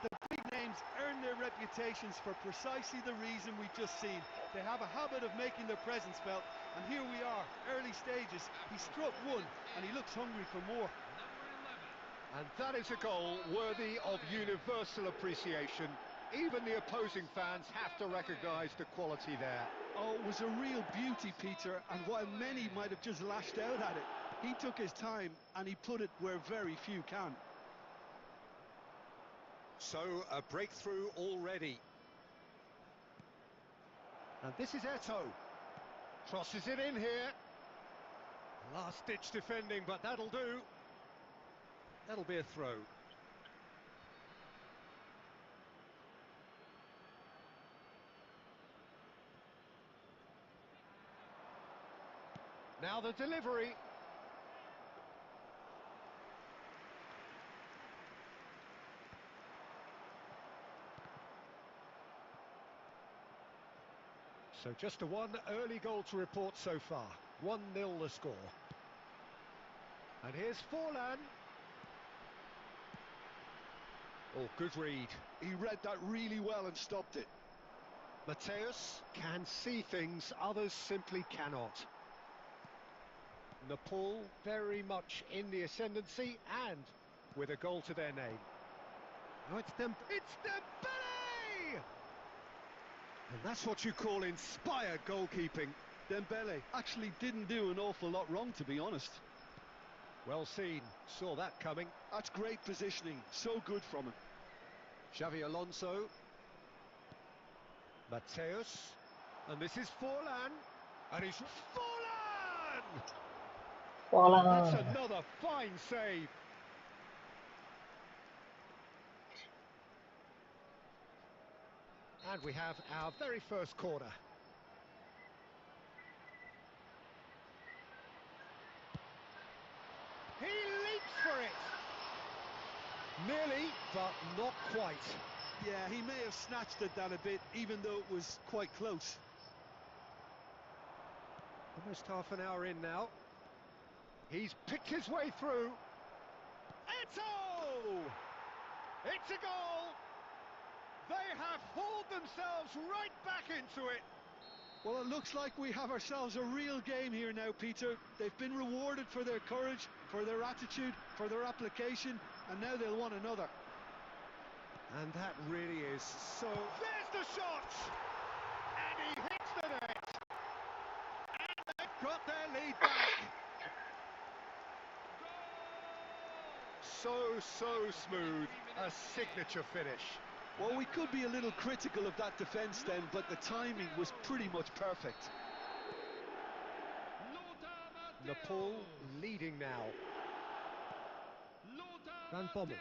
The big names earn their reputations for precisely the reason we've just seen. They have a habit of making their presence felt, and here we are, early stages. He struck one, and he looks hungry for more. And that is a goal worthy of universal appreciation. Even the opposing fans have to recognise the quality there. Oh, it was a real beauty, Peter, and while many might have just lashed out at it, he took his time and he put it where very few can. So, a breakthrough already. And this is Eto. Crosses it in here. Last-ditch defending, but that'll do. That'll be a throw. Now the delivery. So just a one early goal to report so far. 1-0 the score. And here's Forlan. Oh, good read. He read that really well and stopped it. Mateus can see things others simply cannot. Nepal very much in the ascendancy, and with a goal to their name. Oh, it's Dembele! And that's what you call inspired goalkeeping. Dembele actually didn't do an awful lot wrong, to be honest. Well seen, saw that coming. That's great positioning, so good from him. Xavi Alonso. Mateus. And this is Forlan. And he's Forlan! That's Voila! another fine save. And we have our very first corner. He leaps for it. Nearly, but not quite. Yeah, he may have snatched at that a bit, even though it was quite close. Almost half an hour in now. He's picked his way through. Eto'o! It's a goal! They have hauled themselves right back into it. Well, it looks like we have ourselves a real game here now, Peter. They've been rewarded for their courage, for their attitude, for their application, and now they'll want another. And that really is so... There's the shot! And he hits the net! And they've got their lead back! So smooth, a signature finish. Well, we could be a little critical of that defence then, but the timing was pretty much perfect. Nepal leading now. Van Bommel.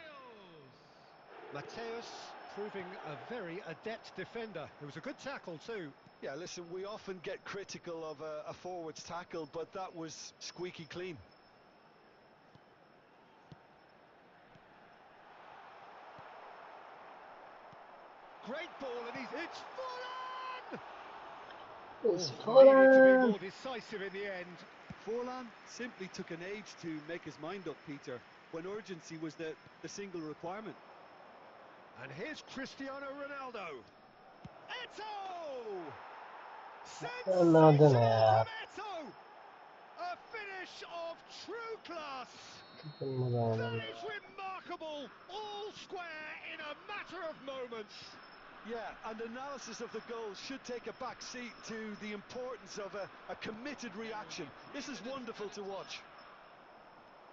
Mateus proving a very adept defender. It was a good tackle too. Yeah, listen, we often get critical of a forward's tackle, but that was squeaky clean. Great ball, and it's Forlan! It's Needed to be Voila! more decisive in the end. Forlan simply took an age to make his mind up, Peter, when urgency was the single requirement. And here's Cristiano Ronaldo. Eto'o! Sensational Another from nap. Eto'o! A finish of true class. Another That nap. is remarkable. All square in a matter of moments. Yeah, and analysis of the goal should take a back seat to the importance of a committed reaction. This is wonderful to watch.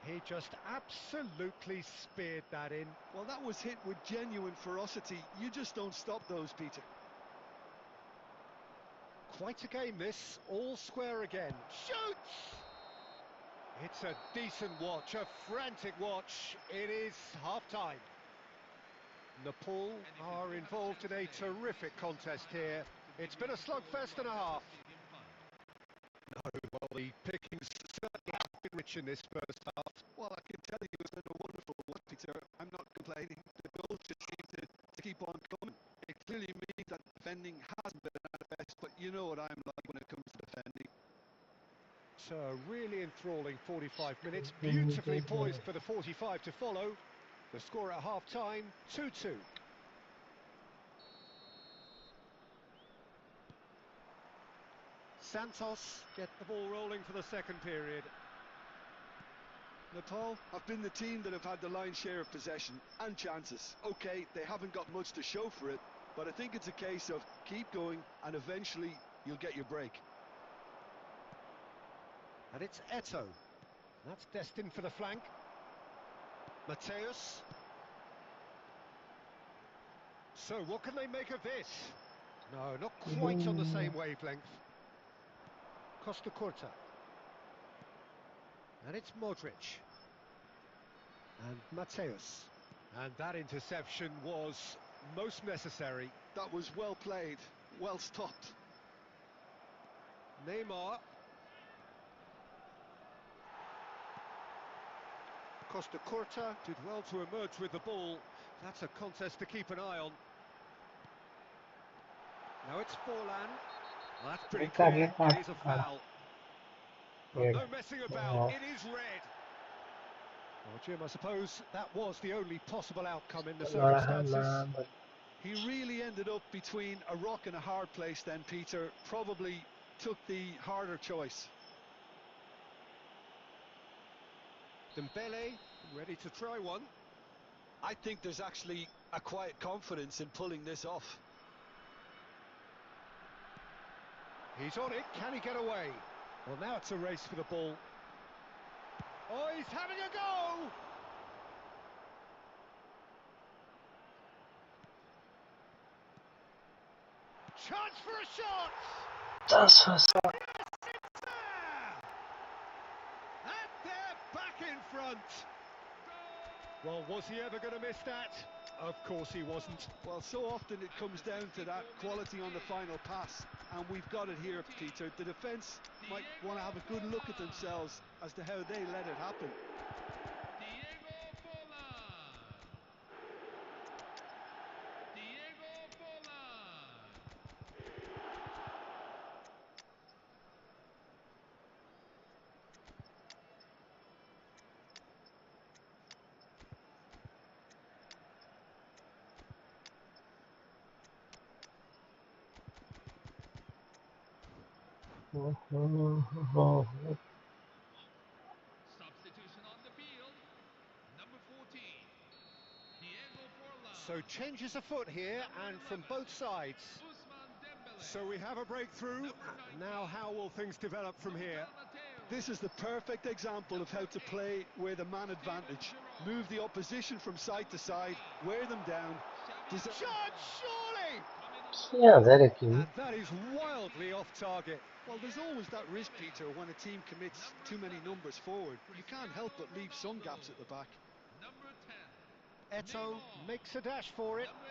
He just absolutely speared that in. Well, that was hit with genuine ferocity. You just don't stop those, Peter. Quite a game this, all square again. Shoots! It's a decent watch, a frantic watch. It is half-time. Nepal are involved in a terrific contest here. It's been a slugfest and a half. No, well, the pickings certainly have been rich in this first half. Well, I can tell you it's been a wonderful watch, Peter. I'm not complaining. The goals just seem to keep on coming. It clearly means that defending hasn't been at its best, but you know what I'm like when it comes to defending. So a really enthralling 45 minutes, beautifully poised for the 45 to follow. The score at half-time, 2-2. Santos get the ball rolling for the second period. Nepal have been the team that have had the lion's share of possession and chances. Okay, they haven't got much to show for it, but I think it's a case of keep going and eventually you'll get your break. And it's Eto'o. That's destined for the flank. Mateus. So what can they make of this? No, not quite on the same wavelength. Costa Curta. And it's Modric. And Mateus. And that interception was most necessary. That was well played, well stopped. Neymar. Costa Curta did well to emerge with the ball. That's a contest to keep an eye on. Now it's Forlan. Well, that's pretty clear. It is a foul. Well, no messing about. It is red. Well, Jim, I suppose that was the only possible outcome in the circumstances. He really ended up between a rock and a hard place then, Peter. Probably took the harder choice. Dembele ready to try one. I think there's actually a quiet confidence in pulling this off. He's on it, can he get away? Well, now it's a race for the ball. Oh, he's having a go! Chance for a shot! Das war's. There! And they're back in front. Well, was he ever going to miss that? Of course he wasn't. Well, so often it comes down to that quality on the final pass, and we've got it here, Peter. The defence might want to have a good look at themselves as to how they let it happen. Substitution on the field. Number 14. Diego Forlan. So changes afoot here and from both sides. Ousmane Dembele. So we have a breakthrough. Now how will things develop from here? This is the perfect example of how to play with a man advantage. Move the opposition from side to side, wear them down. Shot, surely! Ja, sehr der King. And that is wildly off target. Well, there's always that risk, Peter, when a team commits too many numbers forward. You can't help but leave some gaps at the back. Number 10. Eto makes a dash for it. Number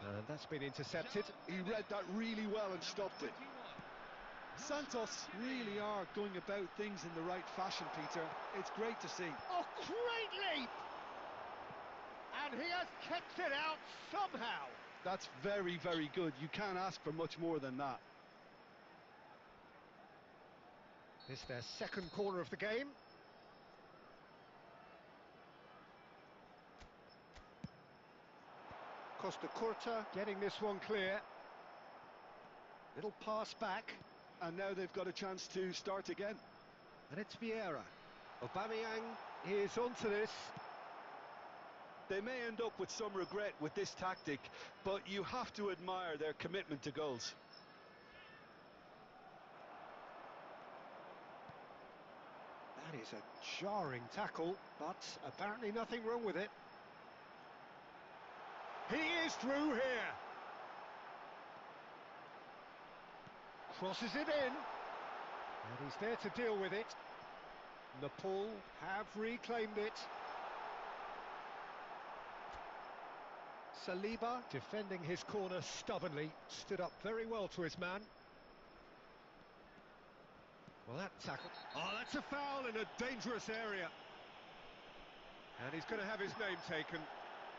87. And that's been intercepted. He read that really well and stopped it. 21. Santos really are going about things in the right fashion, Peter. It's great to see. Oh, great leap! And he has kept it out somehow. That's very, very good. You can't ask for much more than that. It's their second corner of the game. Costa Curta getting this one clear. Little pass back. And now they've got a chance to start again. And it's Vieira. Aubameyang is onto this. They may end up with some regret with this tactic, but you have to admire their commitment to goals. That is a jarring tackle, but apparently nothing wrong with it. He is through here. Crosses it in. And he's there to deal with it. Nepal have reclaimed it. Saliba defending his corner stubbornly, stood up very well to his man. Well, that tackle. Oh, that's a foul in a dangerous area. And he's going to have his name taken.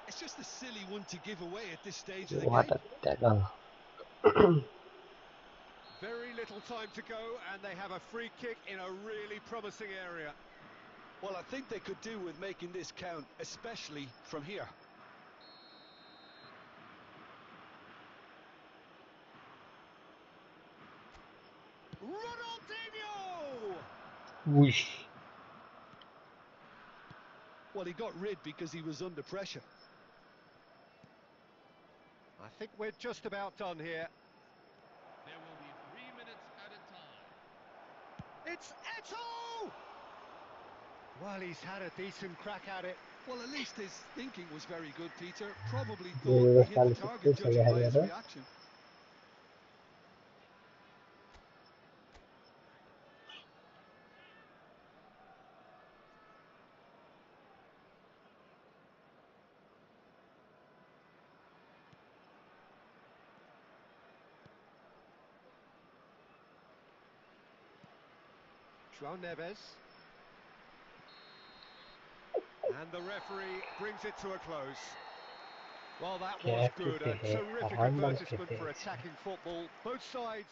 It's just a silly one to give away at this stage of the What game. a tackle. Very little time to go, and they have a free kick in a really promising area. Well, I think they could do with making this count, especially from here. Ronaldinho! Whoosh. Well, he got rid because he was under pressure. I think we're just about done here. There will be 3 minutes at a time. It's Eto! Well, he's had a decent crack at it. Well, at least his thinking was very good, Peter. Probably Yeah, thought he hit that's the fine. target, It's judging by okay, his yeah. reaction. João Neves. And the referee brings it to a close. Well, that was good. A F2P है, terrific आराम advertisement से for attacking football. Both sides.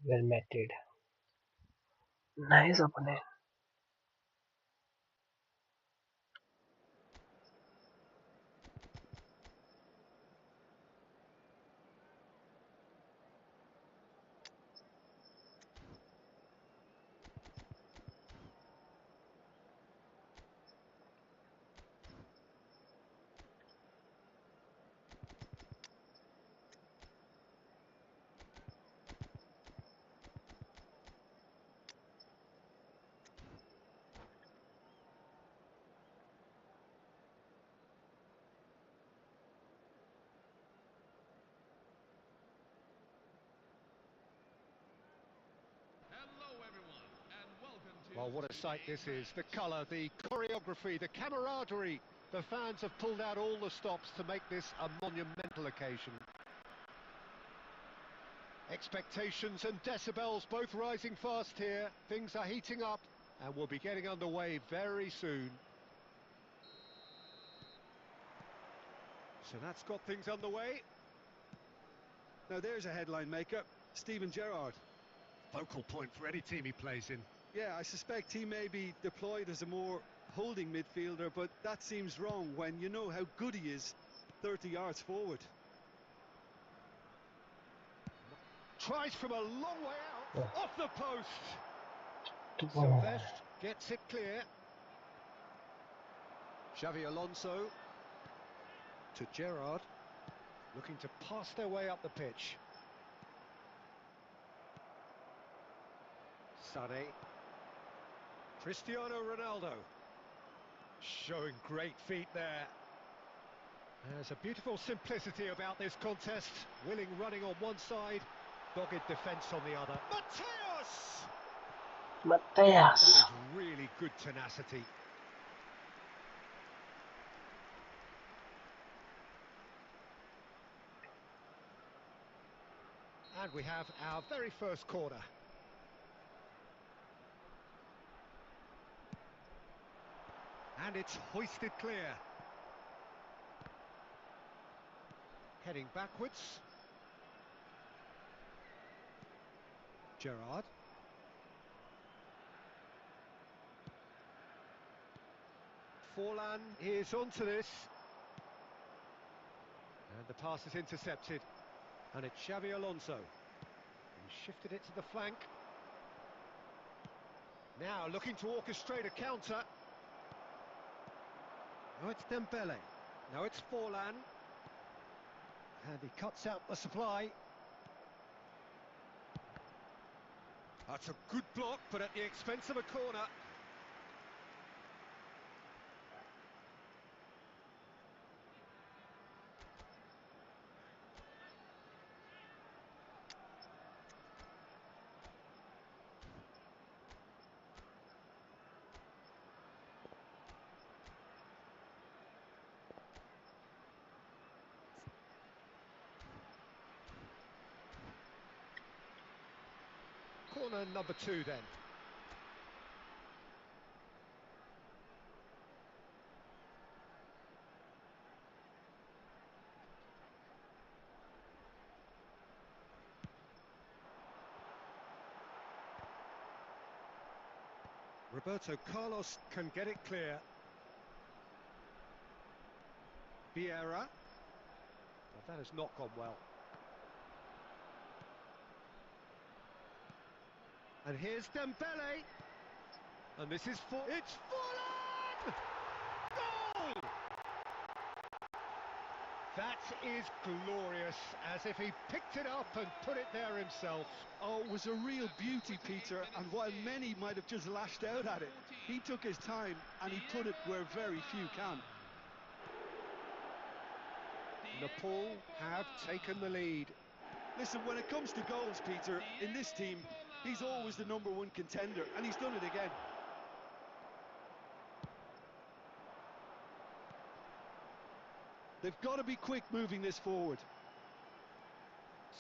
Well matted. Nice opponent. Hello, everyone, and welcome to Well, what a sight today's this is. The match. colour, the choreography, the camaraderie. The fans have pulled out all the stops to make this a monumental occasion. Expectations and decibels both rising fast here. Things are heating up and we'll be getting underway very soon. So that's got things underway. Now there's a headline maker, Steven Gerrard. Focal point for any team he plays in. Yeah, I suspect he may be deployed as a more holding midfielder, but that seems wrong when you know how good he is 30 yards forward. Tries from a long way out, Oh, off the post. oh. Sylvestre gets it clear. Xavi Alonso to Gerrard, looking to pass their way up the pitch. Sané. Cristiano Ronaldo. Showing great feet there. There's a beautiful simplicity about this contest. Willing running on one side, dogged defence on the other. Mateus! That Mateus. is really good tenacity. And we have our very first corner. And it's hoisted clear. Heading backwards. Gerrard. Forlan is onto this. And the pass is intercepted. And it's Xavi Alonso. He shifted it to the flank. Now looking to orchestrate a counter. Now it's Dembele. Now it's Forlan. And he cuts out the supply. That's a good block, but at the expense of a corner. Corner number 2 then. Roberto Carlos can get it clear. Vieira. Well, that has not gone well. And here's Dembele. And this is for... It's Forlan! Goal! That is glorious, as if he picked it up and put it there himself. Oh, it was a real beauty, Peter, and while many might have just lashed out at it, he took his time and he put it where very few can. Nepal have taken the lead. Listen, when it comes to goals, Peter, in this team, he's always the #1 contender, and he's done it again. They've got to be quick moving this forward.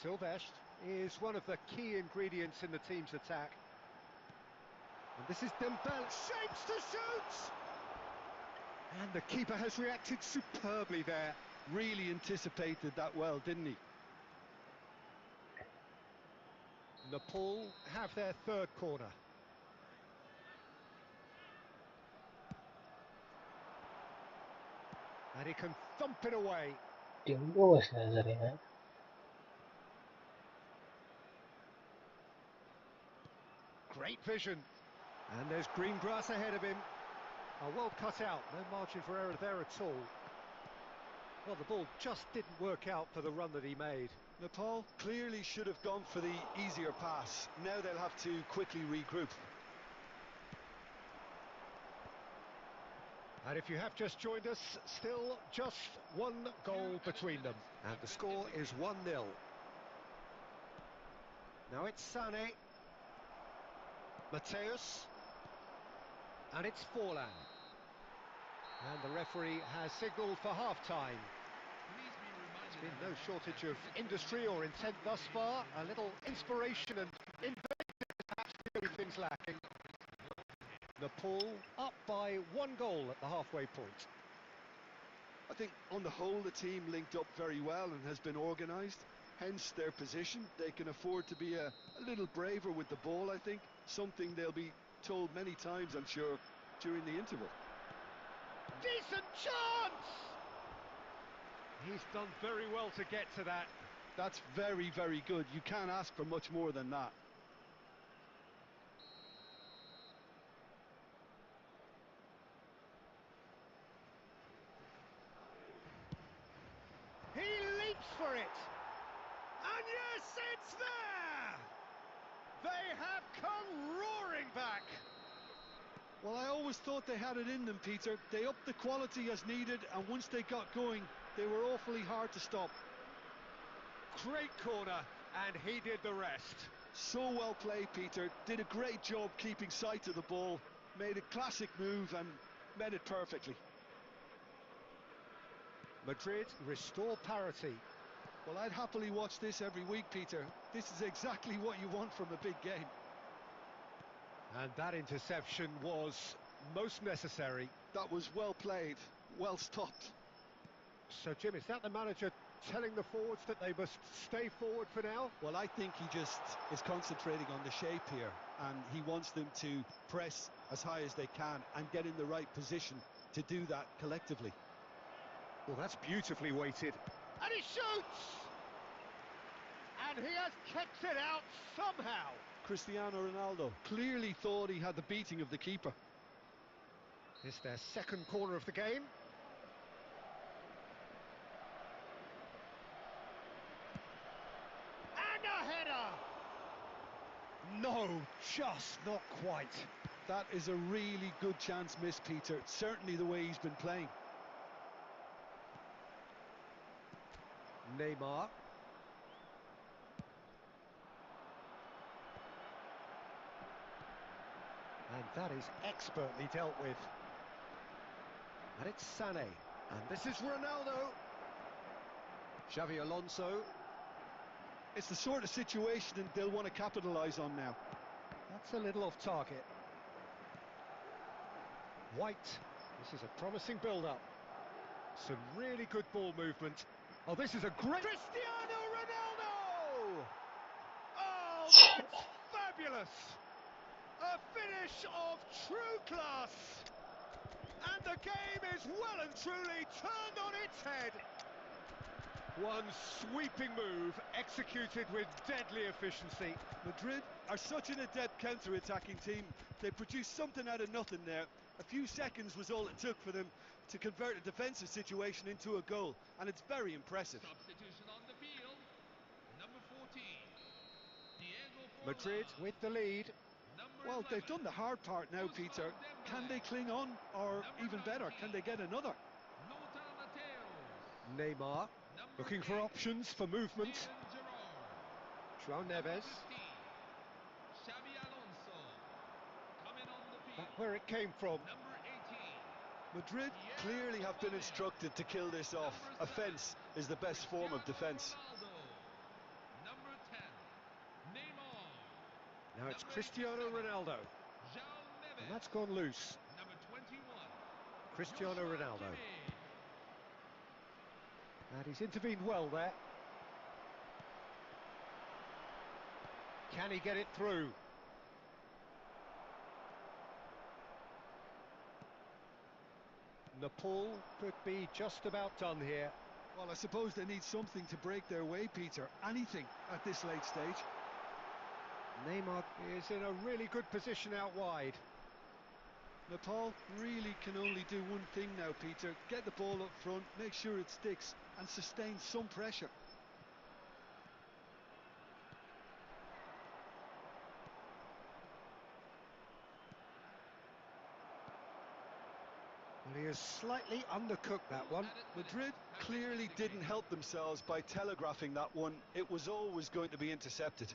Sylvestre is one of the key ingredients in the team's attack. And this is Dembele, shapes to shoot! And the keeper has reacted superbly there. Really anticipated that well, didn't he? Nepal have their third corner. And he can thump it away. Tempo कसं आहे जरा यार. Great vision. And there's green grass ahead of him. Oh, well cut out, no margin for error there at all. Well, the ball just didn't work out for the run that he made. Nepal clearly should have gone for the easier pass. Now they'll have to quickly regroup. And if you have just joined us, still just one goal between them. And the score is 1-0. Now it's Sané. Mateus. And it's Forlan. And the referee has signalled for half-time. There's been no shortage of industry or intent thus far. A little inspiration and inventiveness perhaps the only things lacking. Nepal up by 1 goal at the halfway point. I think on the whole the team linked up very well and has been organised, hence their position. They can afford to be a little braver with the ball, I think, something they'll be told many times, I'm sure, during the interval. Decent chance! He's done very well to get to that. That's very, very good. You can't ask for much more than that. He leaps for it! And yes, it's there! They have come roaring back! Well, I always thought they had it in them, Peter. They upped the quality as needed, and once they got going, they were awfully hard to stop. Great corner, and he did the rest. So well played, Peter. Did a great job keeping sight of the ball, made a classic move and met it perfectly. Madrid restore parity. Well, I'd happily watch this every week, Peter. This is exactly what you want from a big game. And that interception was most necessary. That was well played, well stopped. So, Jim, is that the manager telling the forwards that they must stay forward for now? Well, I think he just is concentrating on the shape here, and he wants them to press as high as they can and get in the right position to do that collectively. Well, that's beautifully weighted. And he shoots! And he has kept it out somehow. Cristiano Ronaldo clearly thought he had the beating of the keeper. It's their second corner of the game. And a header! No, just not quite. That is a really good chance missed, Peter. Certainly the way he's been playing. Neymar. And that is expertly dealt with. And it's Sané. And this is Ronaldo. Xavi Alonso. It's the sort of situation they'll want to capitalise on now. That's a little off target. White. This is a promising build-up. Some really good ball movement. Oh, this is a great... Cristiano Ronaldo! Oh, that's fabulous! A finish of true class! And the game is well and truly turned on its head. One sweeping move, executed with deadly efficiency. Madrid are such an adept counter-attacking team. They produced something out of nothing there. A few seconds was all it took for them to convert a defensive situation into a goal, and it's very impressive. Substitution on the field. Number 14, Diego Forlan. Madrid with the lead. Number Well, 11, they've done the hard part now, Peter. Can they cling on, or even better, can they get another? Lothar Matthäus. Neymar, Number looking for 8, options for movement. Steven Gerrard. João Neves. 15, Xavi Alonso. Coming on the field. Back where it came from. Number 18, Madrid clearly have been instructed to kill this off. Offence is the best form of defence. Ronaldo. Number 10, Neymar. Now it's Cristiano Ronaldo. João Neves. And that's gone loose. Number 21, Cristiano Joshua Ronaldo. Kimmich. And he's intervened well there. Can he get it through? Nepal could be just about done here. Well, I suppose they need something to break their way, Peter. Anything at this late stage. Neymar is in a really good position out wide. Nepal really can only do one thing now, Peter. Get the ball up front, make sure it sticks, and sustain some pressure. Well, he has slightly undercooked that one. Madrid clearly didn't help themselves by telegraphing that one. It was always going to be intercepted.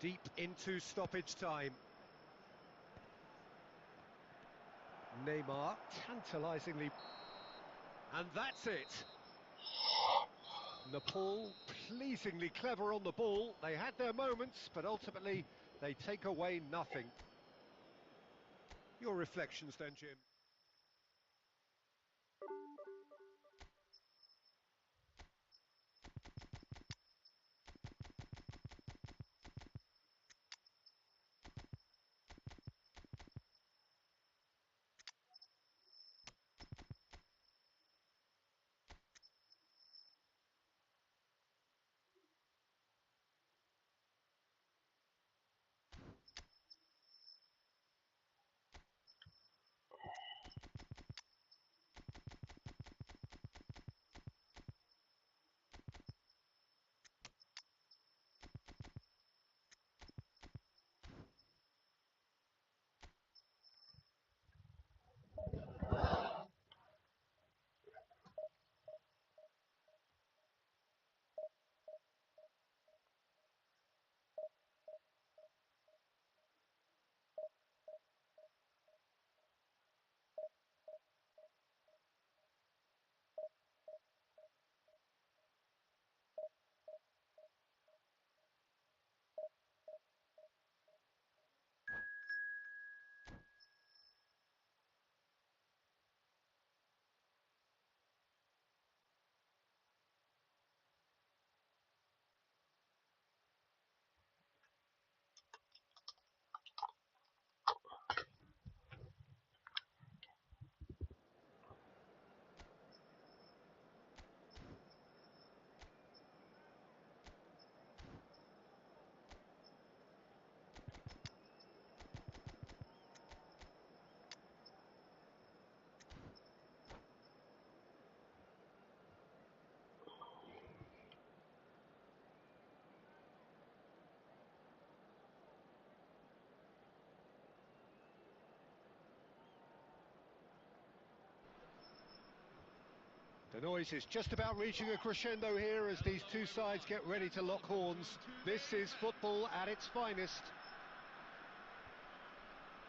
Deep into stoppage time. Neymar, tantalisingly... And that's it. Nepal, pleasingly clever on the ball. They had their moments, but ultimately they take away nothing. Your reflections then, Jim? The noise is just about reaching a crescendo here as these two sides get ready to lock horns. This is football at its finest.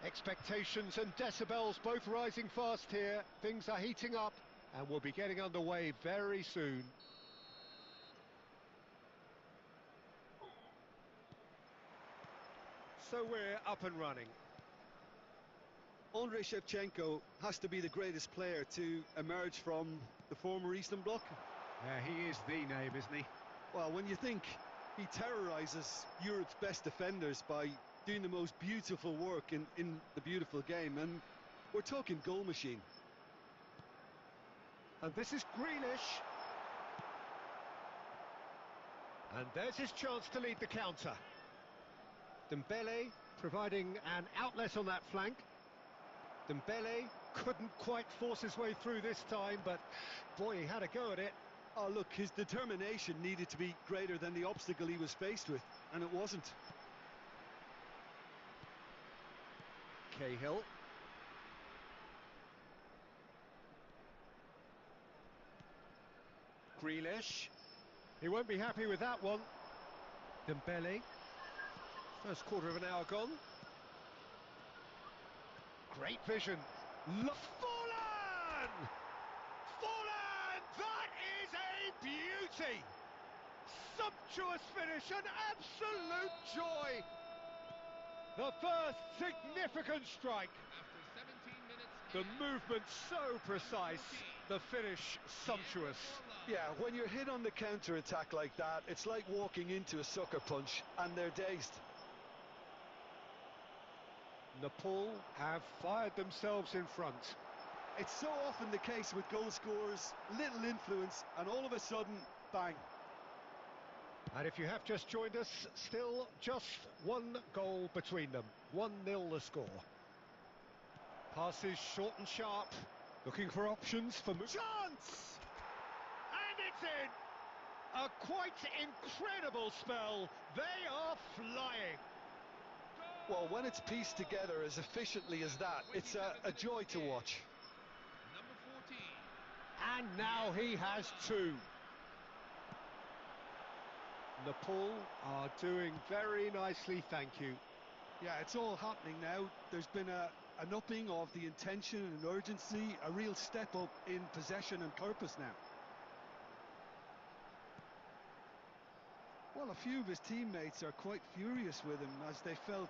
Expectations and decibels both rising fast here. Things are heating up and we'll be getting underway very soon. So we're up and running. Andrei Shevchenko has to be the greatest player to emerge from the former Eastern Bloc. He is the name, isn't he? Well, when you think he terrorises Europe's best defenders by doing the most beautiful work in the beautiful game, and we're talking goal machine. And this is Grealish. And there's his chance to lead the counter. Dembele providing an outlet on that flank. Dembele couldn't quite force his way through this time, but boy, he had a go at it. Oh, look, his determination needed to be greater than the obstacle he was faced with, and it wasn't. Cahill. Grealish. He won't be happy with that one. Dembele. First quarter of an hour gone. Great vision. Fallen! Fallen! That is a beauty! Sumptuous finish, an absolute joy! The first significant strike. After 17 minutes, The movement so precise. The finish sumptuous. Yeah, when you're hit on the counter-attack like that, it's like walking into a sucker punch and they're dazed. Nepal have fired themselves in front. It's so often the case with goal scorers, little influence, and all of a sudden, bang. And if you have just joined us, still just one goal between them. 1-0 the score. Passes short and sharp. Looking for options for... Chance! And it's in! A quite incredible spell. They are flying. Well, when it's pieced together as efficiently as that, it's a joy to watch. Number 14. And now he has two. Nepal are doing very nicely, thank you. Yeah, it's all happening now. There's been an upping of the intention and urgency, a real step up in possession and purpose now. Well, a few of his teammates are quite furious with him as they felt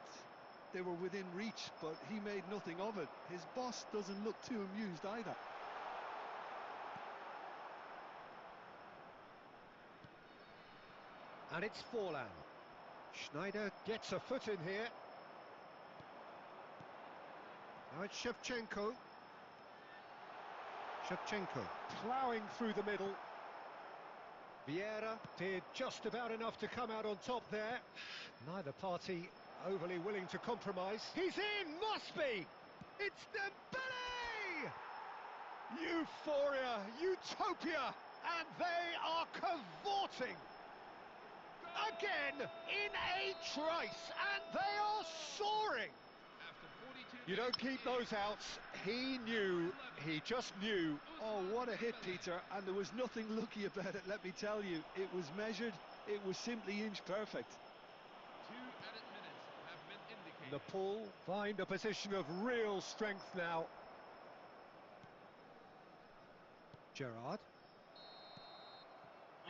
they were within reach, but he made nothing of it. His boss doesn't look too amused either. And it's Forlan. Schneider gets a foot in here. Now it's Shevchenko. Shevchenko ploughing through the middle. Vieira did just about enough to come out on top there. Neither party overly willing to compromise. He's in, must be! It's Dembele! Euphoria, utopia, and they are cavorting! Again, in a trice, and they are soaring! After 42 You don't keep those out. He knew, he just knew. Oh, what a hit, Peter, and there was nothing lucky about it, let me tell you. It was measured, it was simply inch perfect. 2 added minutes have been indicated. Nepal find a position of real strength now. Gerrard.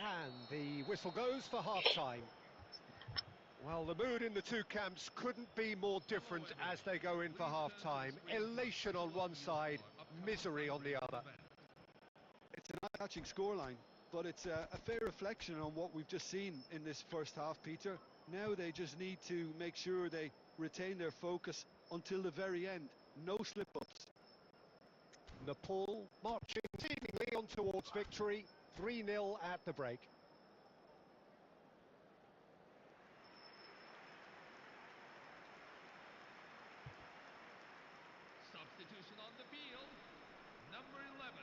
And the whistle goes for half-time. Well, the mood in the two camps couldn't be more different as they go in for half-time. Elation on one side, misery on the other. It's an eye-catching scoreline, but it's a fair reflection on what we've just seen in this first half, Peter. Now they just need to make sure they retain their focus until the very end. No slip-ups. Nepal marching seemingly on towards victory. 3-0 at the break. Substitution on the field. Number 11,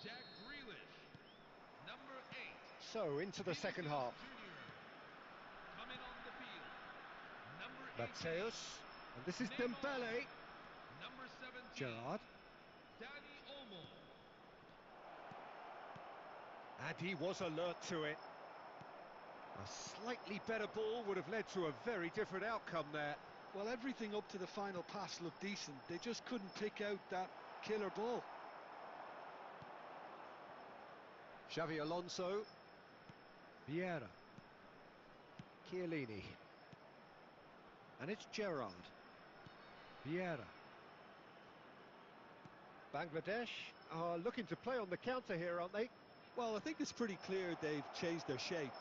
Jack Grealish. Number 8. So into the second half. Junior. Coming on the field. Number 18. Mateus, and this is Dembele. Number 17. Gerrard. Danny Olmo. And he was alert to it. A slightly better ball would have led to a very different outcome there. Well, everything up to the final pass looked decent. They just couldn't pick out that killer ball. Xavi Alonso. Vieira. Chiellini. And it's Gerrard. Vieira. Bangladesh are looking to play on the counter here, aren't they? Well, I think it's pretty clear they've changed their shape,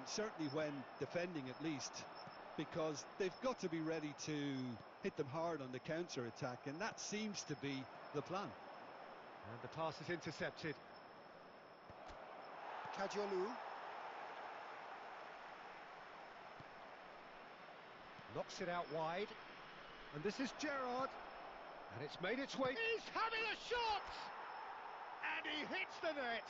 certainly when defending at least, because they've got to be ready to hit them hard on the counter-attack, and that seems to be the plan. And the pass is intercepted. Kajolu. Knocks it out wide. And this is Gerrard. And it's made its way. He's having a shot! And he hits the net.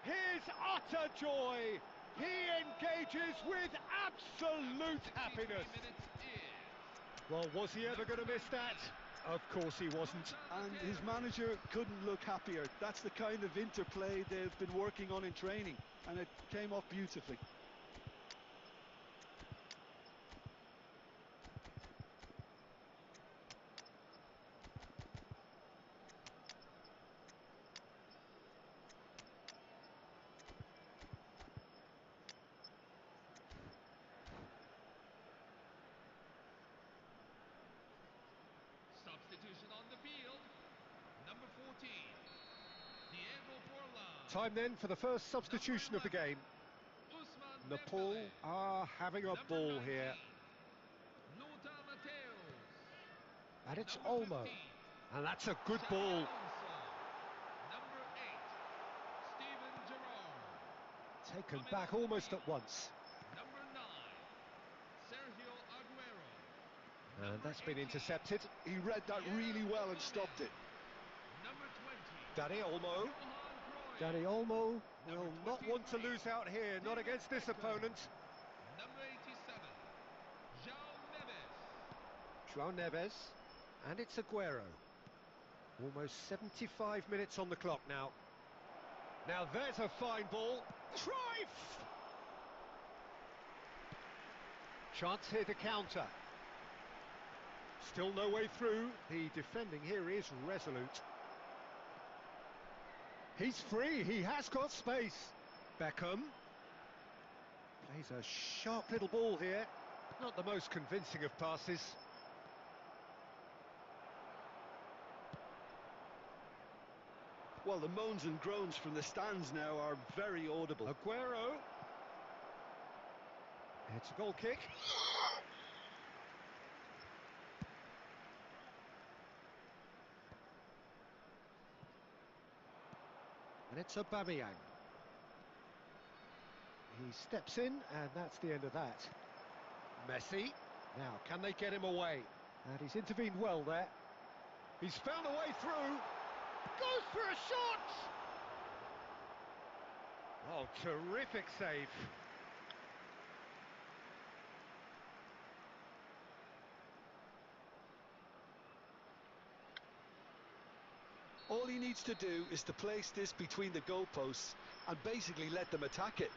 His utter joy. He engages with absolute happiness. 50 minutes is Well, was he ever going to miss that? Of course he wasn't. And his manager couldn't look happier. That's the kind of interplay they've been working on in training, and it came off beautifully. substitution on the field. Diego Forlan. Time then for the first substitution of the game. Usman Nepal Dembele. are having a Number ball 19, here. Lothar Matthäus. And it's Number Olmo. 15, And that's a good Xabi ball. Alonso. Number 8, Steven Gerrard. Taken Coming back on the almost wheel. at once. Number 9, Sergio Aguero. And Number that's been 18, intercepted. He read that really Pierre well and Aubameyang. stopped it. Number 20, Danny Olmo. Johan Cruyff. Danny Olmo Number will not want to 23, lose out here, not David against this Beckham. opponent. Number 87, João Neves. João Neves. And it's Aguero. Almost 75 minutes on the clock now. Now there's a fine ball. Cruyff! Chance here to counter. Still no way through. The defending here is resolute. He's free, he has got space. Beckham plays a sharp little ball here. Not the most convincing of passes. Well, the moans and groans from the stands now are very audible. Aguero. It's a goal kick. And it's Aubameyang. He steps in, and that's the end of that. Messi. Now, can they get him away? And he's intervened well there. He's found a way through. Goes for a shot! Oh, terrific save. All he needs to do is to place this between the goalposts and basically let them attack it.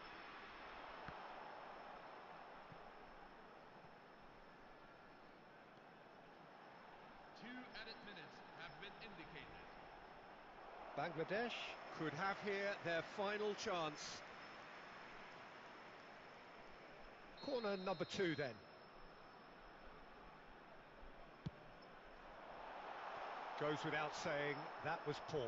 Two added minutes have been indicated. Bangladesh could have here their final chance. Corner number 2 then. Goes without saying, that was poor.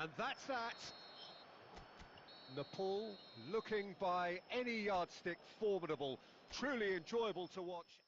And that's that. Nepal looking by any yardstick formidable. Truly enjoyable to watch.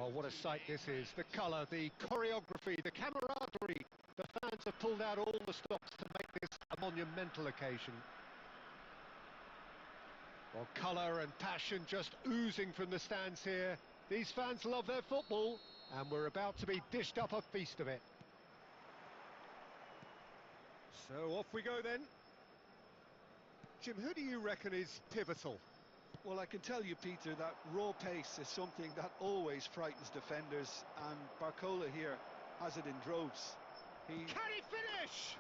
Oh, what a sight this is. The colour, the choreography, the camaraderie. The fans have pulled out all the stops to make this a monumental occasion. Well, colour and passion just oozing from the stands here. These fans love their football, and we're about to be dished up a feast of it. So off we go then. Jim, who do you reckon is pivotal? Well, I can tell you, Peter, that raw pace is something that always frightens defenders, and Barcola here has it in droves. Can he finish?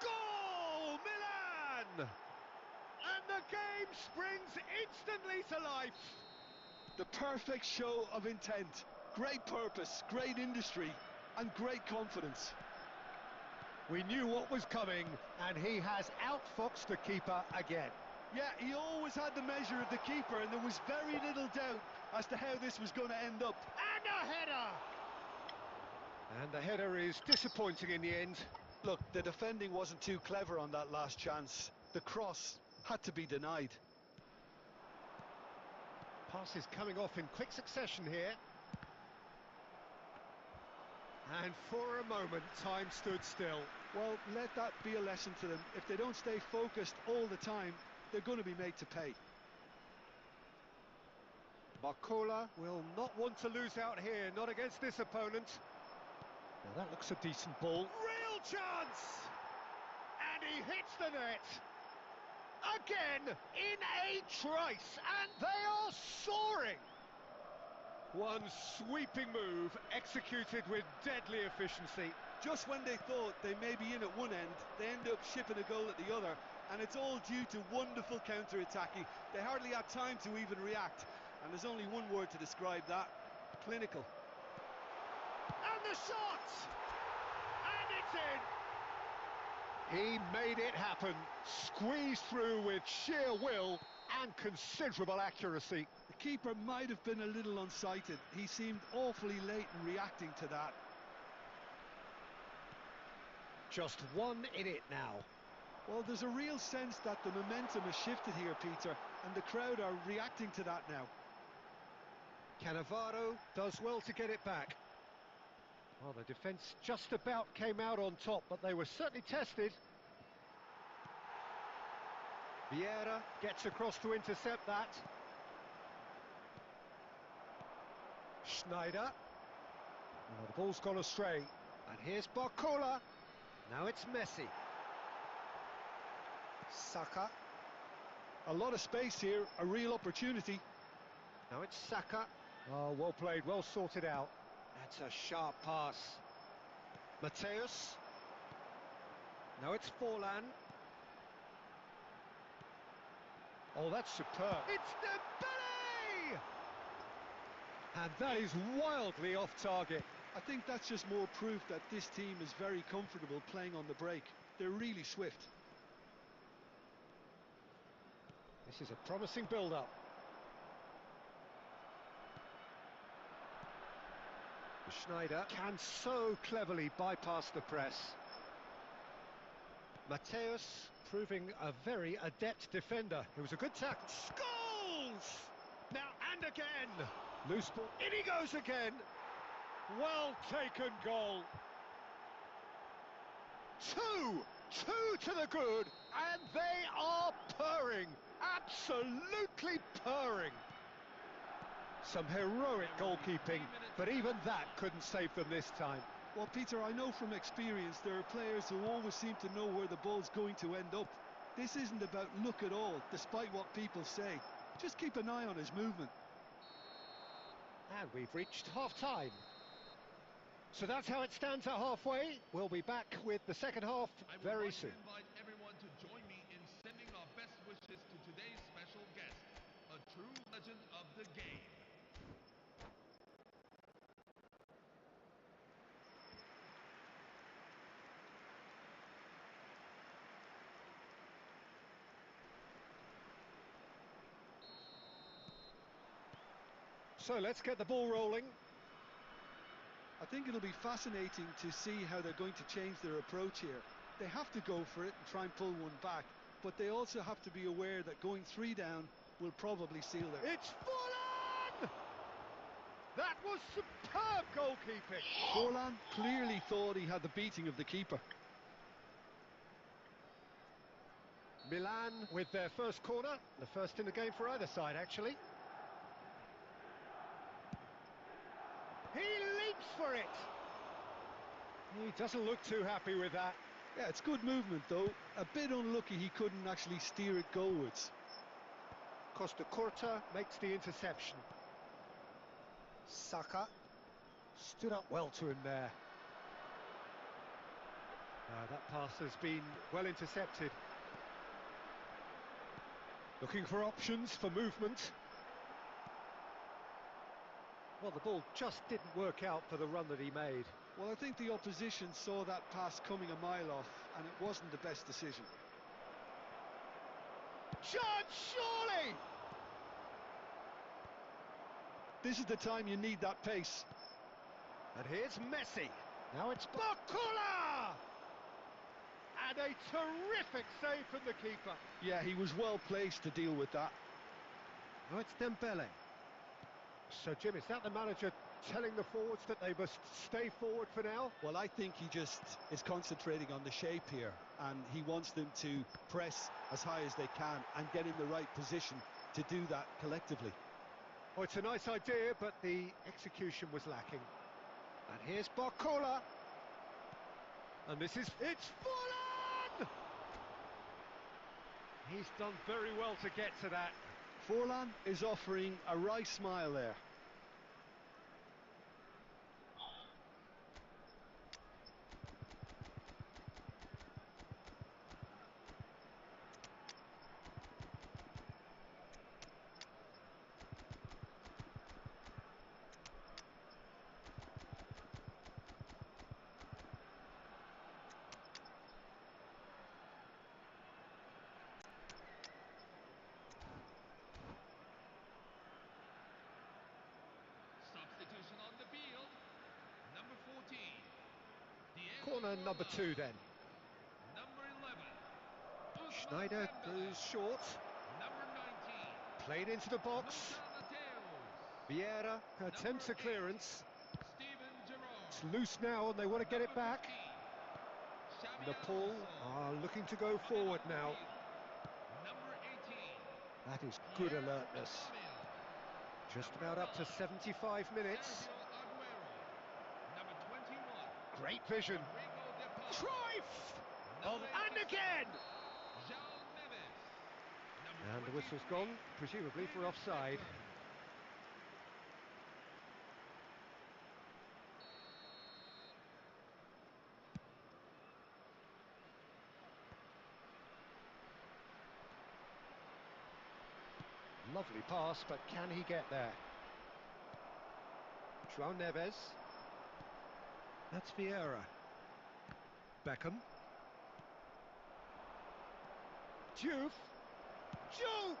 Goal, Milan! And the game springs instantly to life. The perfect show of intent, great purpose, great industry, and great confidence. We knew what was coming, and he has outfoxed the keeper again. Yeah, he always had the measure of the keeper, and there was very little doubt as to how this was going to end up. And a header! And the header is disappointing in the end. Look, the defending wasn't too clever on that last chance. The cross had to be denied. Passes coming off in quick succession here. And for a moment, time stood still. Well, let that be a lesson to them. If they don't stay focused all the time, they're going to be made to pay. Barcola will not want to lose out here, not against this opponent. Now that looks a decent ball. Real chance! And he hits the net. Again, in a trice, and they are soaring. One sweeping move, executed with deadly efficiency. Just when they thought they may be in at one end, they end up shipping a goal at the other, and it's all due to wonderful counter-attacking. They hardly had time to even react, and there's only one word to describe that: clinical. And the shot! And it's in! He made it happen, squeezed through with sheer will and considerable accuracy. The keeper might have been a little unsighted. He seemed awfully late in reacting to that. Just one in it now. Well, there's a real sense that the momentum has shifted here, Peter, and the crowd are reacting to that now. Cannavaro does well to get it back. Well, the defence just about came out on top, but they were certainly tested. Vieira gets across to intercept that. Schneider. Oh, the ball's gone astray. And here's Barcola. Now it's Messi. Saka. A lot of space here, a real opportunity. Now it's Saka. Oh, well played, well sorted out. That's a sharp pass. Mateus. Now it's Forlan. Oh, that's superb. It's Dembele! And that is wildly off target. I think that's just more proof that this team is very comfortable playing on the break. They're really swift. This is a promising build-up. Schneider can so cleverly bypass the press. Mateus proving a very adept defender. It was a good tackle. Scores! Now and again. Loose ball. In he goes again. Well taken goal. Two to the good, and they are purring. Absolutely purring. Some heroic goalkeeping, but even that couldn't save them this time. Well, Peter, I know from experience there are players who always seem to know where the ball's going to end up. This isn't about luck at all, despite what people say. Just keep an eye on his movement. And we've reached half-time. So that's how it stands at halfway. We'll be back with the second half very soon. I would like to invite everyone to join me in sending our best wishes to today's special guest, a true legend of the game. So let's get the ball rolling. I think it'll be fascinating to see how they're going to change their approach here. They have to go for it and try and pull one back, but they also have to be aware that going 3 down will probably seal their... It's Forlan! That was superb goalkeeping. Forlan clearly thought he had the beating of the keeper. Milan with their first corner, the first in the game for either side, actually. He leaps for it. He doesn't look too happy with that. Yeah, it's good movement though. A bit unlucky he couldn't actually steer it goalwards. Costa Curta makes the interception. Saka stood up well to him there. That pass has been well intercepted. Looking for options for movement. Well, the ball just didn't work out for the run that he made. Well, I think the opposition saw that pass coming a mile off, and it wasn't the best decision. Chance, surely! This is the time you need that pace. And here's Messi. Now it's Bakula! And a terrific save from the keeper. Yeah, he was well placed to deal with that. Now it's Dembele. So, Jim, is that the manager telling the forwards that they must stay forward for now? Well, I think he just is concentrating on the shape here, and he wants them to press as high as they can and get in the right position to do that collectively. Oh, it's a nice idea, but the execution was lacking. And here's Bakula. And it's Forlan! He's done very well to get to that. Forlan is offering a wry smile there. Substitution on the field. Number 14. Corner number 2 then. Number 11. Schneider goes short. Number 19. Played into the box. Mateos. Vieira attempts a clearance. Steven Gerrard. It's loose now and they want to get it back. Nepal are looking to go forward now. Number 18. That is good alertness. Just about up to 75 minutes. Sergio Aguero. Number 21. Great vision. Rodrigo de Paul. Cruyff! Oh, and again! João Neves. Number And the whistle's 23. gone, presumably for offside. Lovely pass, but can he get there? João Neves. That's Vieira. Beckham. Juve. Juve!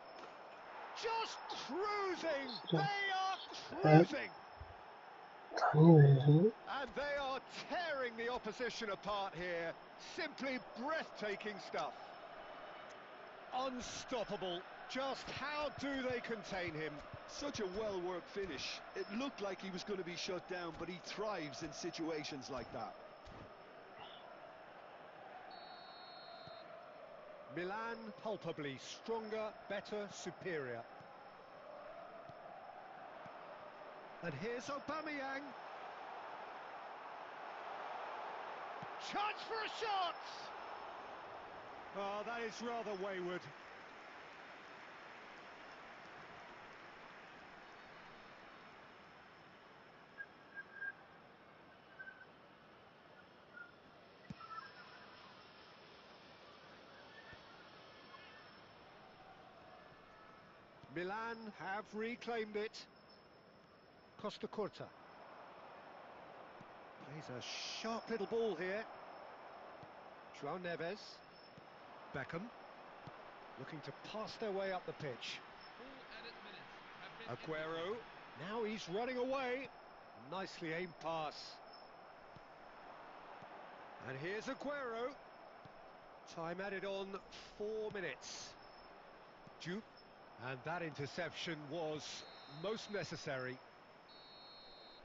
Just cruising! They are cruising! And they are tearing the opposition apart here. Simply breathtaking stuff. Unstoppable. Just how do they contain him? Such a well-worked finish. It looked like he was going to be shut down, but he thrives in situations like that. Milan palpably stronger, better, superior. And here's Aubameyang. Chance for a shot! Oh, that is rather wayward. Milan have reclaimed it. Costa Curta. Plays a sharp little ball here. João Neves. Beckham. Looking to pass their way up the pitch. Full added minutes have been Aguero. Now he's running away. Nicely aimed pass. And here's Aguero. Time added on 4 minutes. Juve. And that interception was most necessary.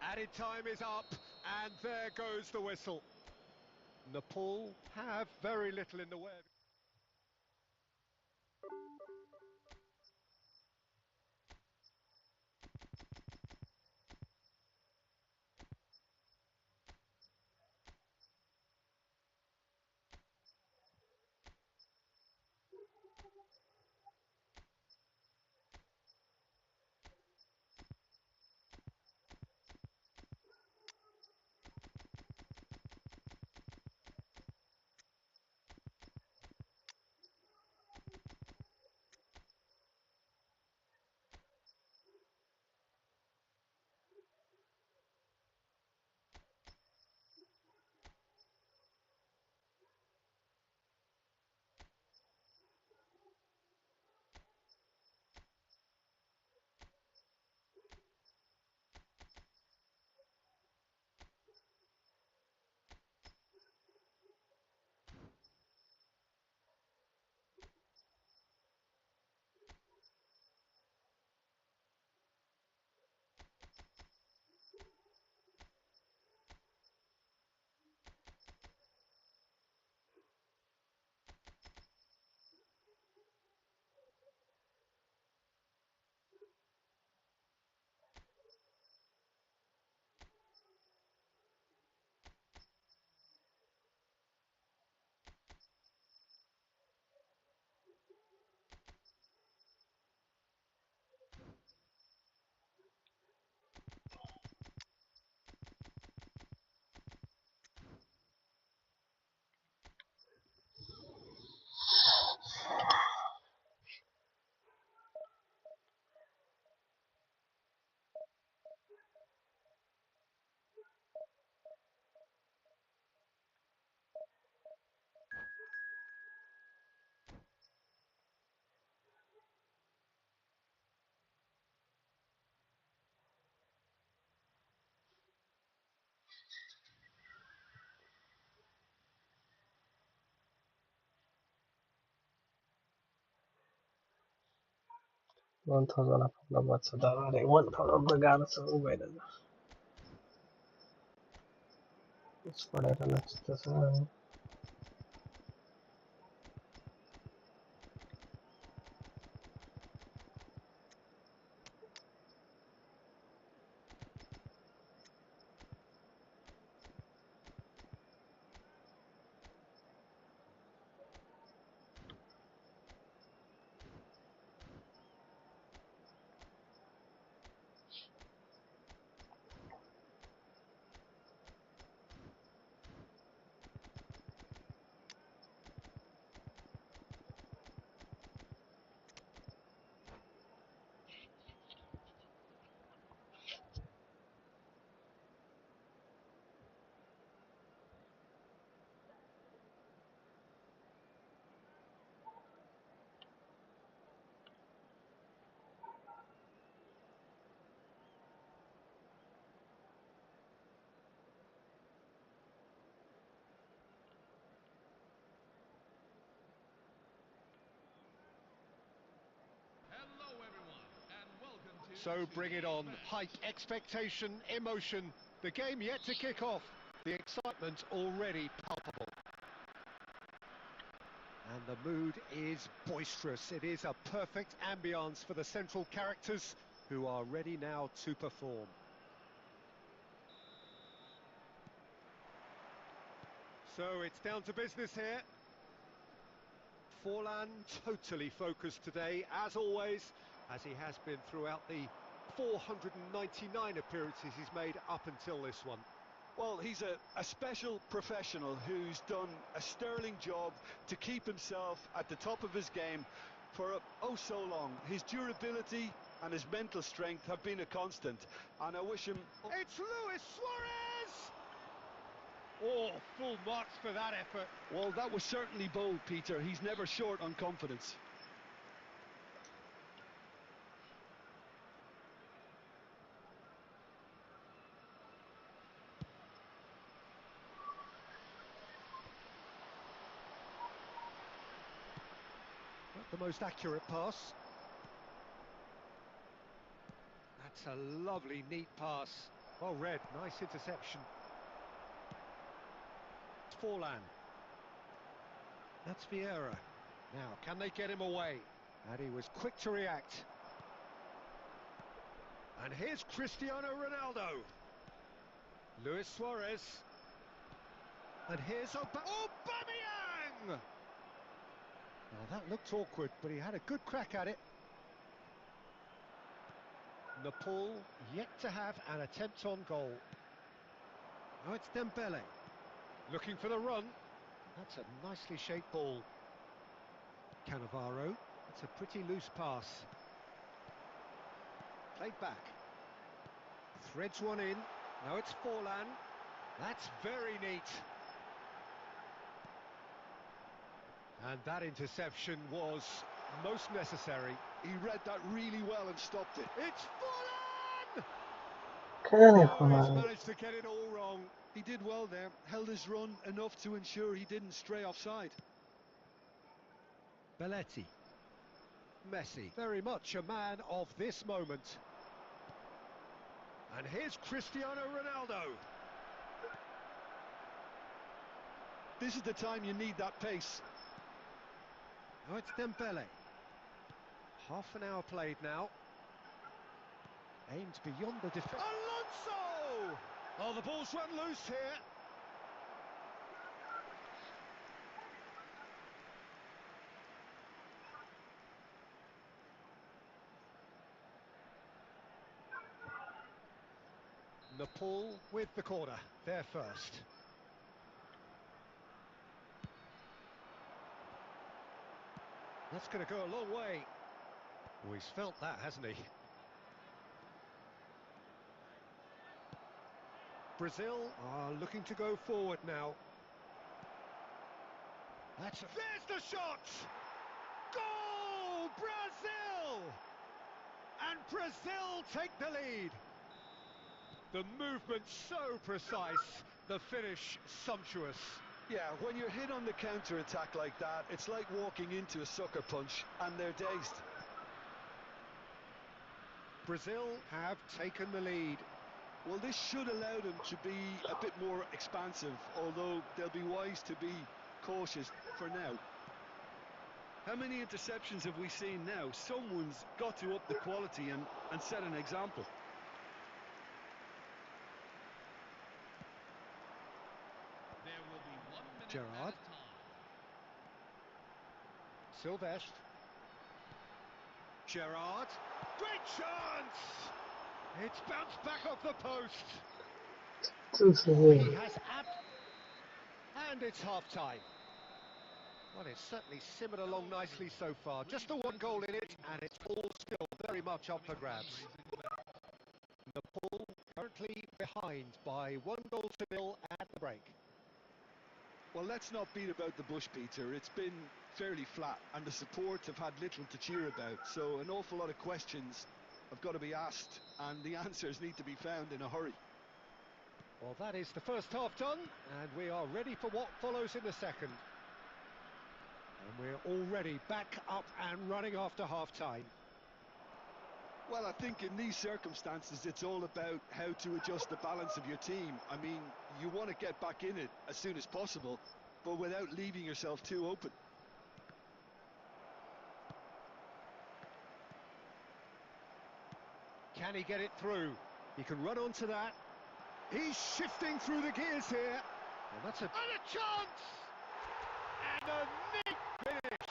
Added time is up, and there goes the whistle. Nepal have very little in the way of... $1,000 dapat sa darari. $1,000 regalo sa ubay na. It's whatever next to sa. Hello, everyone, and welcome to... So bring it on. match. Hype, expectation, emotion. The game yet to kick off. The excitement already palpable. And the mood is boisterous. It is a perfect ambience for the central characters who are ready now to perform. So it's down to business here. Forlan totally focused today, as always, as he has been throughout the 499 appearances he's made up until this one. Well, he's a special professional who's done a sterling job to keep himself at the top of his game for oh so long. His durability and his mental strength have been a constant, and I wish him... It's Luis Suarez! Oh, full marks for that effort. Well, that was certainly bold, Peter. He's never short on confidence. Not the most accurate pass. That's a lovely, neat pass. Well read, nice interception. Forlan. That's Vieira. Now, can they get him away? And he was quick to react. And here's Cristiano Ronaldo. Luis Suarez. And here's Aubameyang! Now that looked awkward, but he had a good crack at it. Nepal yet to have an attempt on goal. Now it's Dembele. Looking for the run. That's a nicely shaped ball. Cannavaro. It's a pretty loose pass. Played back. Threads one in. Now it's Forlan. That's very neat. And that interception was most necessary. He read that really well and stopped it. It's Forlan! Keine Oh, he's Frage. managed to get it all wrong. He did well there, held his run enough to ensure he didn't stray offside. Belletti. Messi, very much a man of this moment. And here's Cristiano Ronaldo. This is the time you need that pace. Now it's Dembele. Half an hour played now. Aimed beyond the defence. Alonso! Oh, the ball's run loose here. Nepal with the corner, they're first. That's going to go a long way. Oh, he's felt that, hasn't he? Brazil are looking to go forward now. There's the shot! Goal! Brazil! And Brazil take the lead. The movement so precise, the finish sumptuous. Yeah, when you're hit on the counter-attack like that, it's like walking into a sucker punch, and they're dazed. Brazil have taken the lead. Well, this should allow them to be a bit more expansive, although they'll be wise to be cautious for now. How many interceptions have we seen now? Someone's got to up the quality and set an example. There will be 1 minute Gerrard. added time. Sylvestre. Gerrard. Great chance! It's bounced back off the post. Zu He viel. has and it's half-time. Well, it's certainly simmered along nicely so far. Just the one goal in it, and it's all still very much up for grabs. Nepal currently behind by 1-0 at the break. Well, let's not beat about the bush, Peter. It's been fairly flat, and the support have had little to cheer about. So an awful lot of questions have got to be asked, and the answers need to be found in a hurry. Well, that is the first half done, and we are ready for what follows in the second. And we're already back up and running after half-time. Well, I think in these circumstances, it's all about how to adjust the balance of your team. I mean, you want to get back in it as soon as possible, but without leaving yourself too open. Can he get it through? He can run onto that. He's shifting through the gears here. And that's a chance! And a neat finish.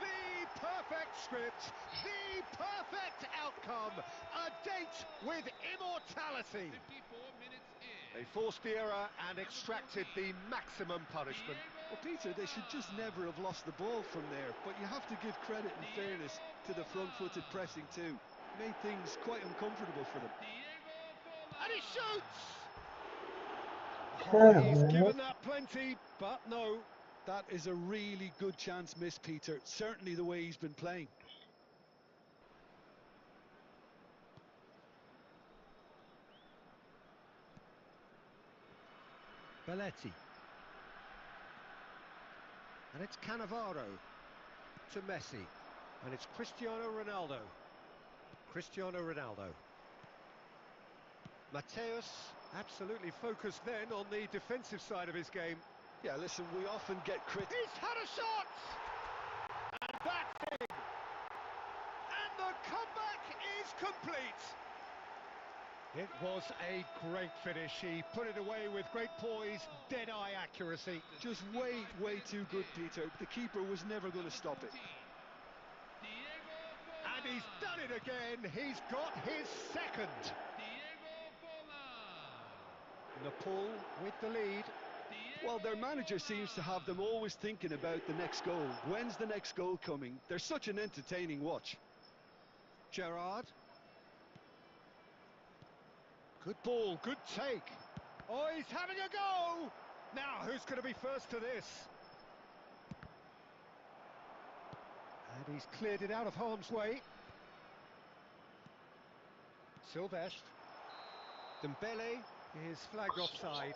The perfect script, the perfect outcome. A date with immortality. 54 minutes in. They forced the error and extracted the maximum punishment. Well, Peter, they should just never have lost the ball from there, but you have to give credit and fairness to the front-footed pressing too. Made things quite uncomfortable for them. And he shoots! Ja, He's ja. given that plenty, but no. That is a really good chance missed, Peter. Certainly the way he's been playing. Belletti. And it's Cannavaro to Messi. And it's Cristiano Ronaldo. Cristiano Ronaldo. Mateus absolutely focused then on the defensive side of his game. Yeah, listen, we often get He's had a shot! And that's it! And the comeback is complete! It was a great finish. He put it away with great poise, dead-eye accuracy. just way too good, Peter. The keeper was never going to stop it. And he's done it again. He's got his second. Nepal with the lead. Well, their manager seems to have them always thinking about the next goal. When's the next goal coming? They're such an entertaining watch. Gerrard. Good ball, good take. Oh, he's having a go! Now, who's going to be first to this? And he's cleared it out of harm's way. Silvestre. Dembele is flagged offside.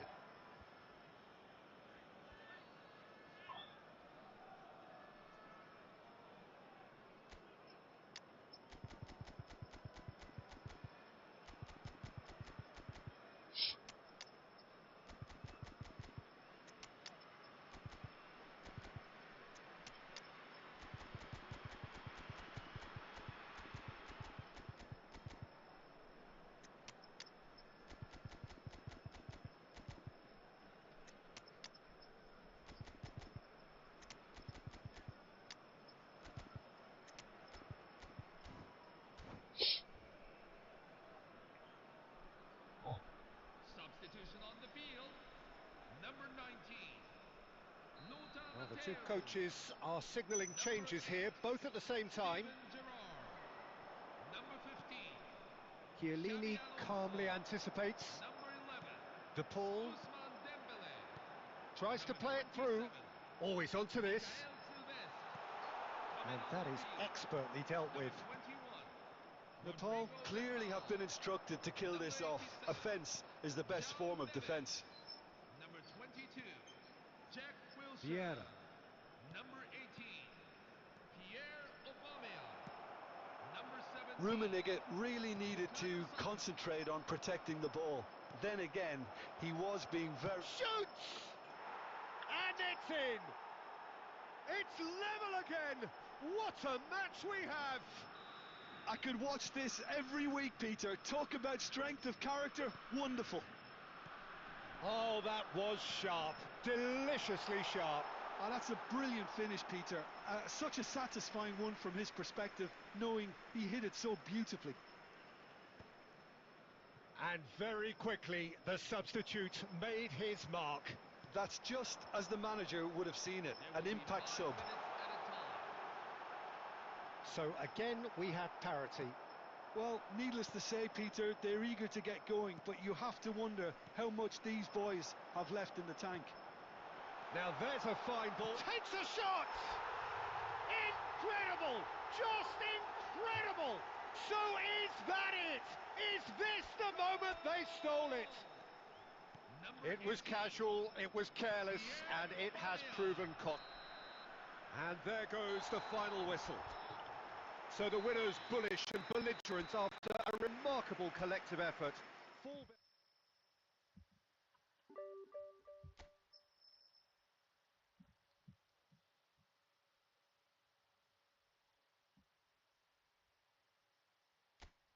Substitution on the field. Number 19. Well, the two coaches are signalling changes here, both at the same time. Number 15. Chiellini calmly anticipates. Number 11. De Paul Ousmane Dembele. tries to play it through. Always onto this. And that is expertly dealt with. Nepal clearly have been instructed to kill this off. Offence is the best form of defence. Number 22. Jack Wilshere. Vieira. Number 18. Pierre Aubameyang. Number 17. Rummenigge really needed to concentrate on protecting the ball. Then again, he was being very... Shoots! And it's in! It's level again! What a match we have! I could watch this every week, Peter. Talk about strength of character. Wonderful. Oh, that was sharp. Deliciously sharp. Oh, that's a brilliant finish, Peter. Such a satisfying one from his perspective, knowing he hit it so beautifully. And very quickly, the substitute made his mark. That's just as the manager would have seen it, an impact sub. So again, we have parity. Well, needless to say, Peter, they're eager to get going, but you have to wonder how much these boys have left in the tank. Now there's a fine ball. Takes a shot! Incredible! Just incredible! So is that it? Is this the moment they stole it? It was casual, it was careless, and it has proven caught. And there goes the final whistle. So the winners bullish and belligerent after a remarkable collective effort.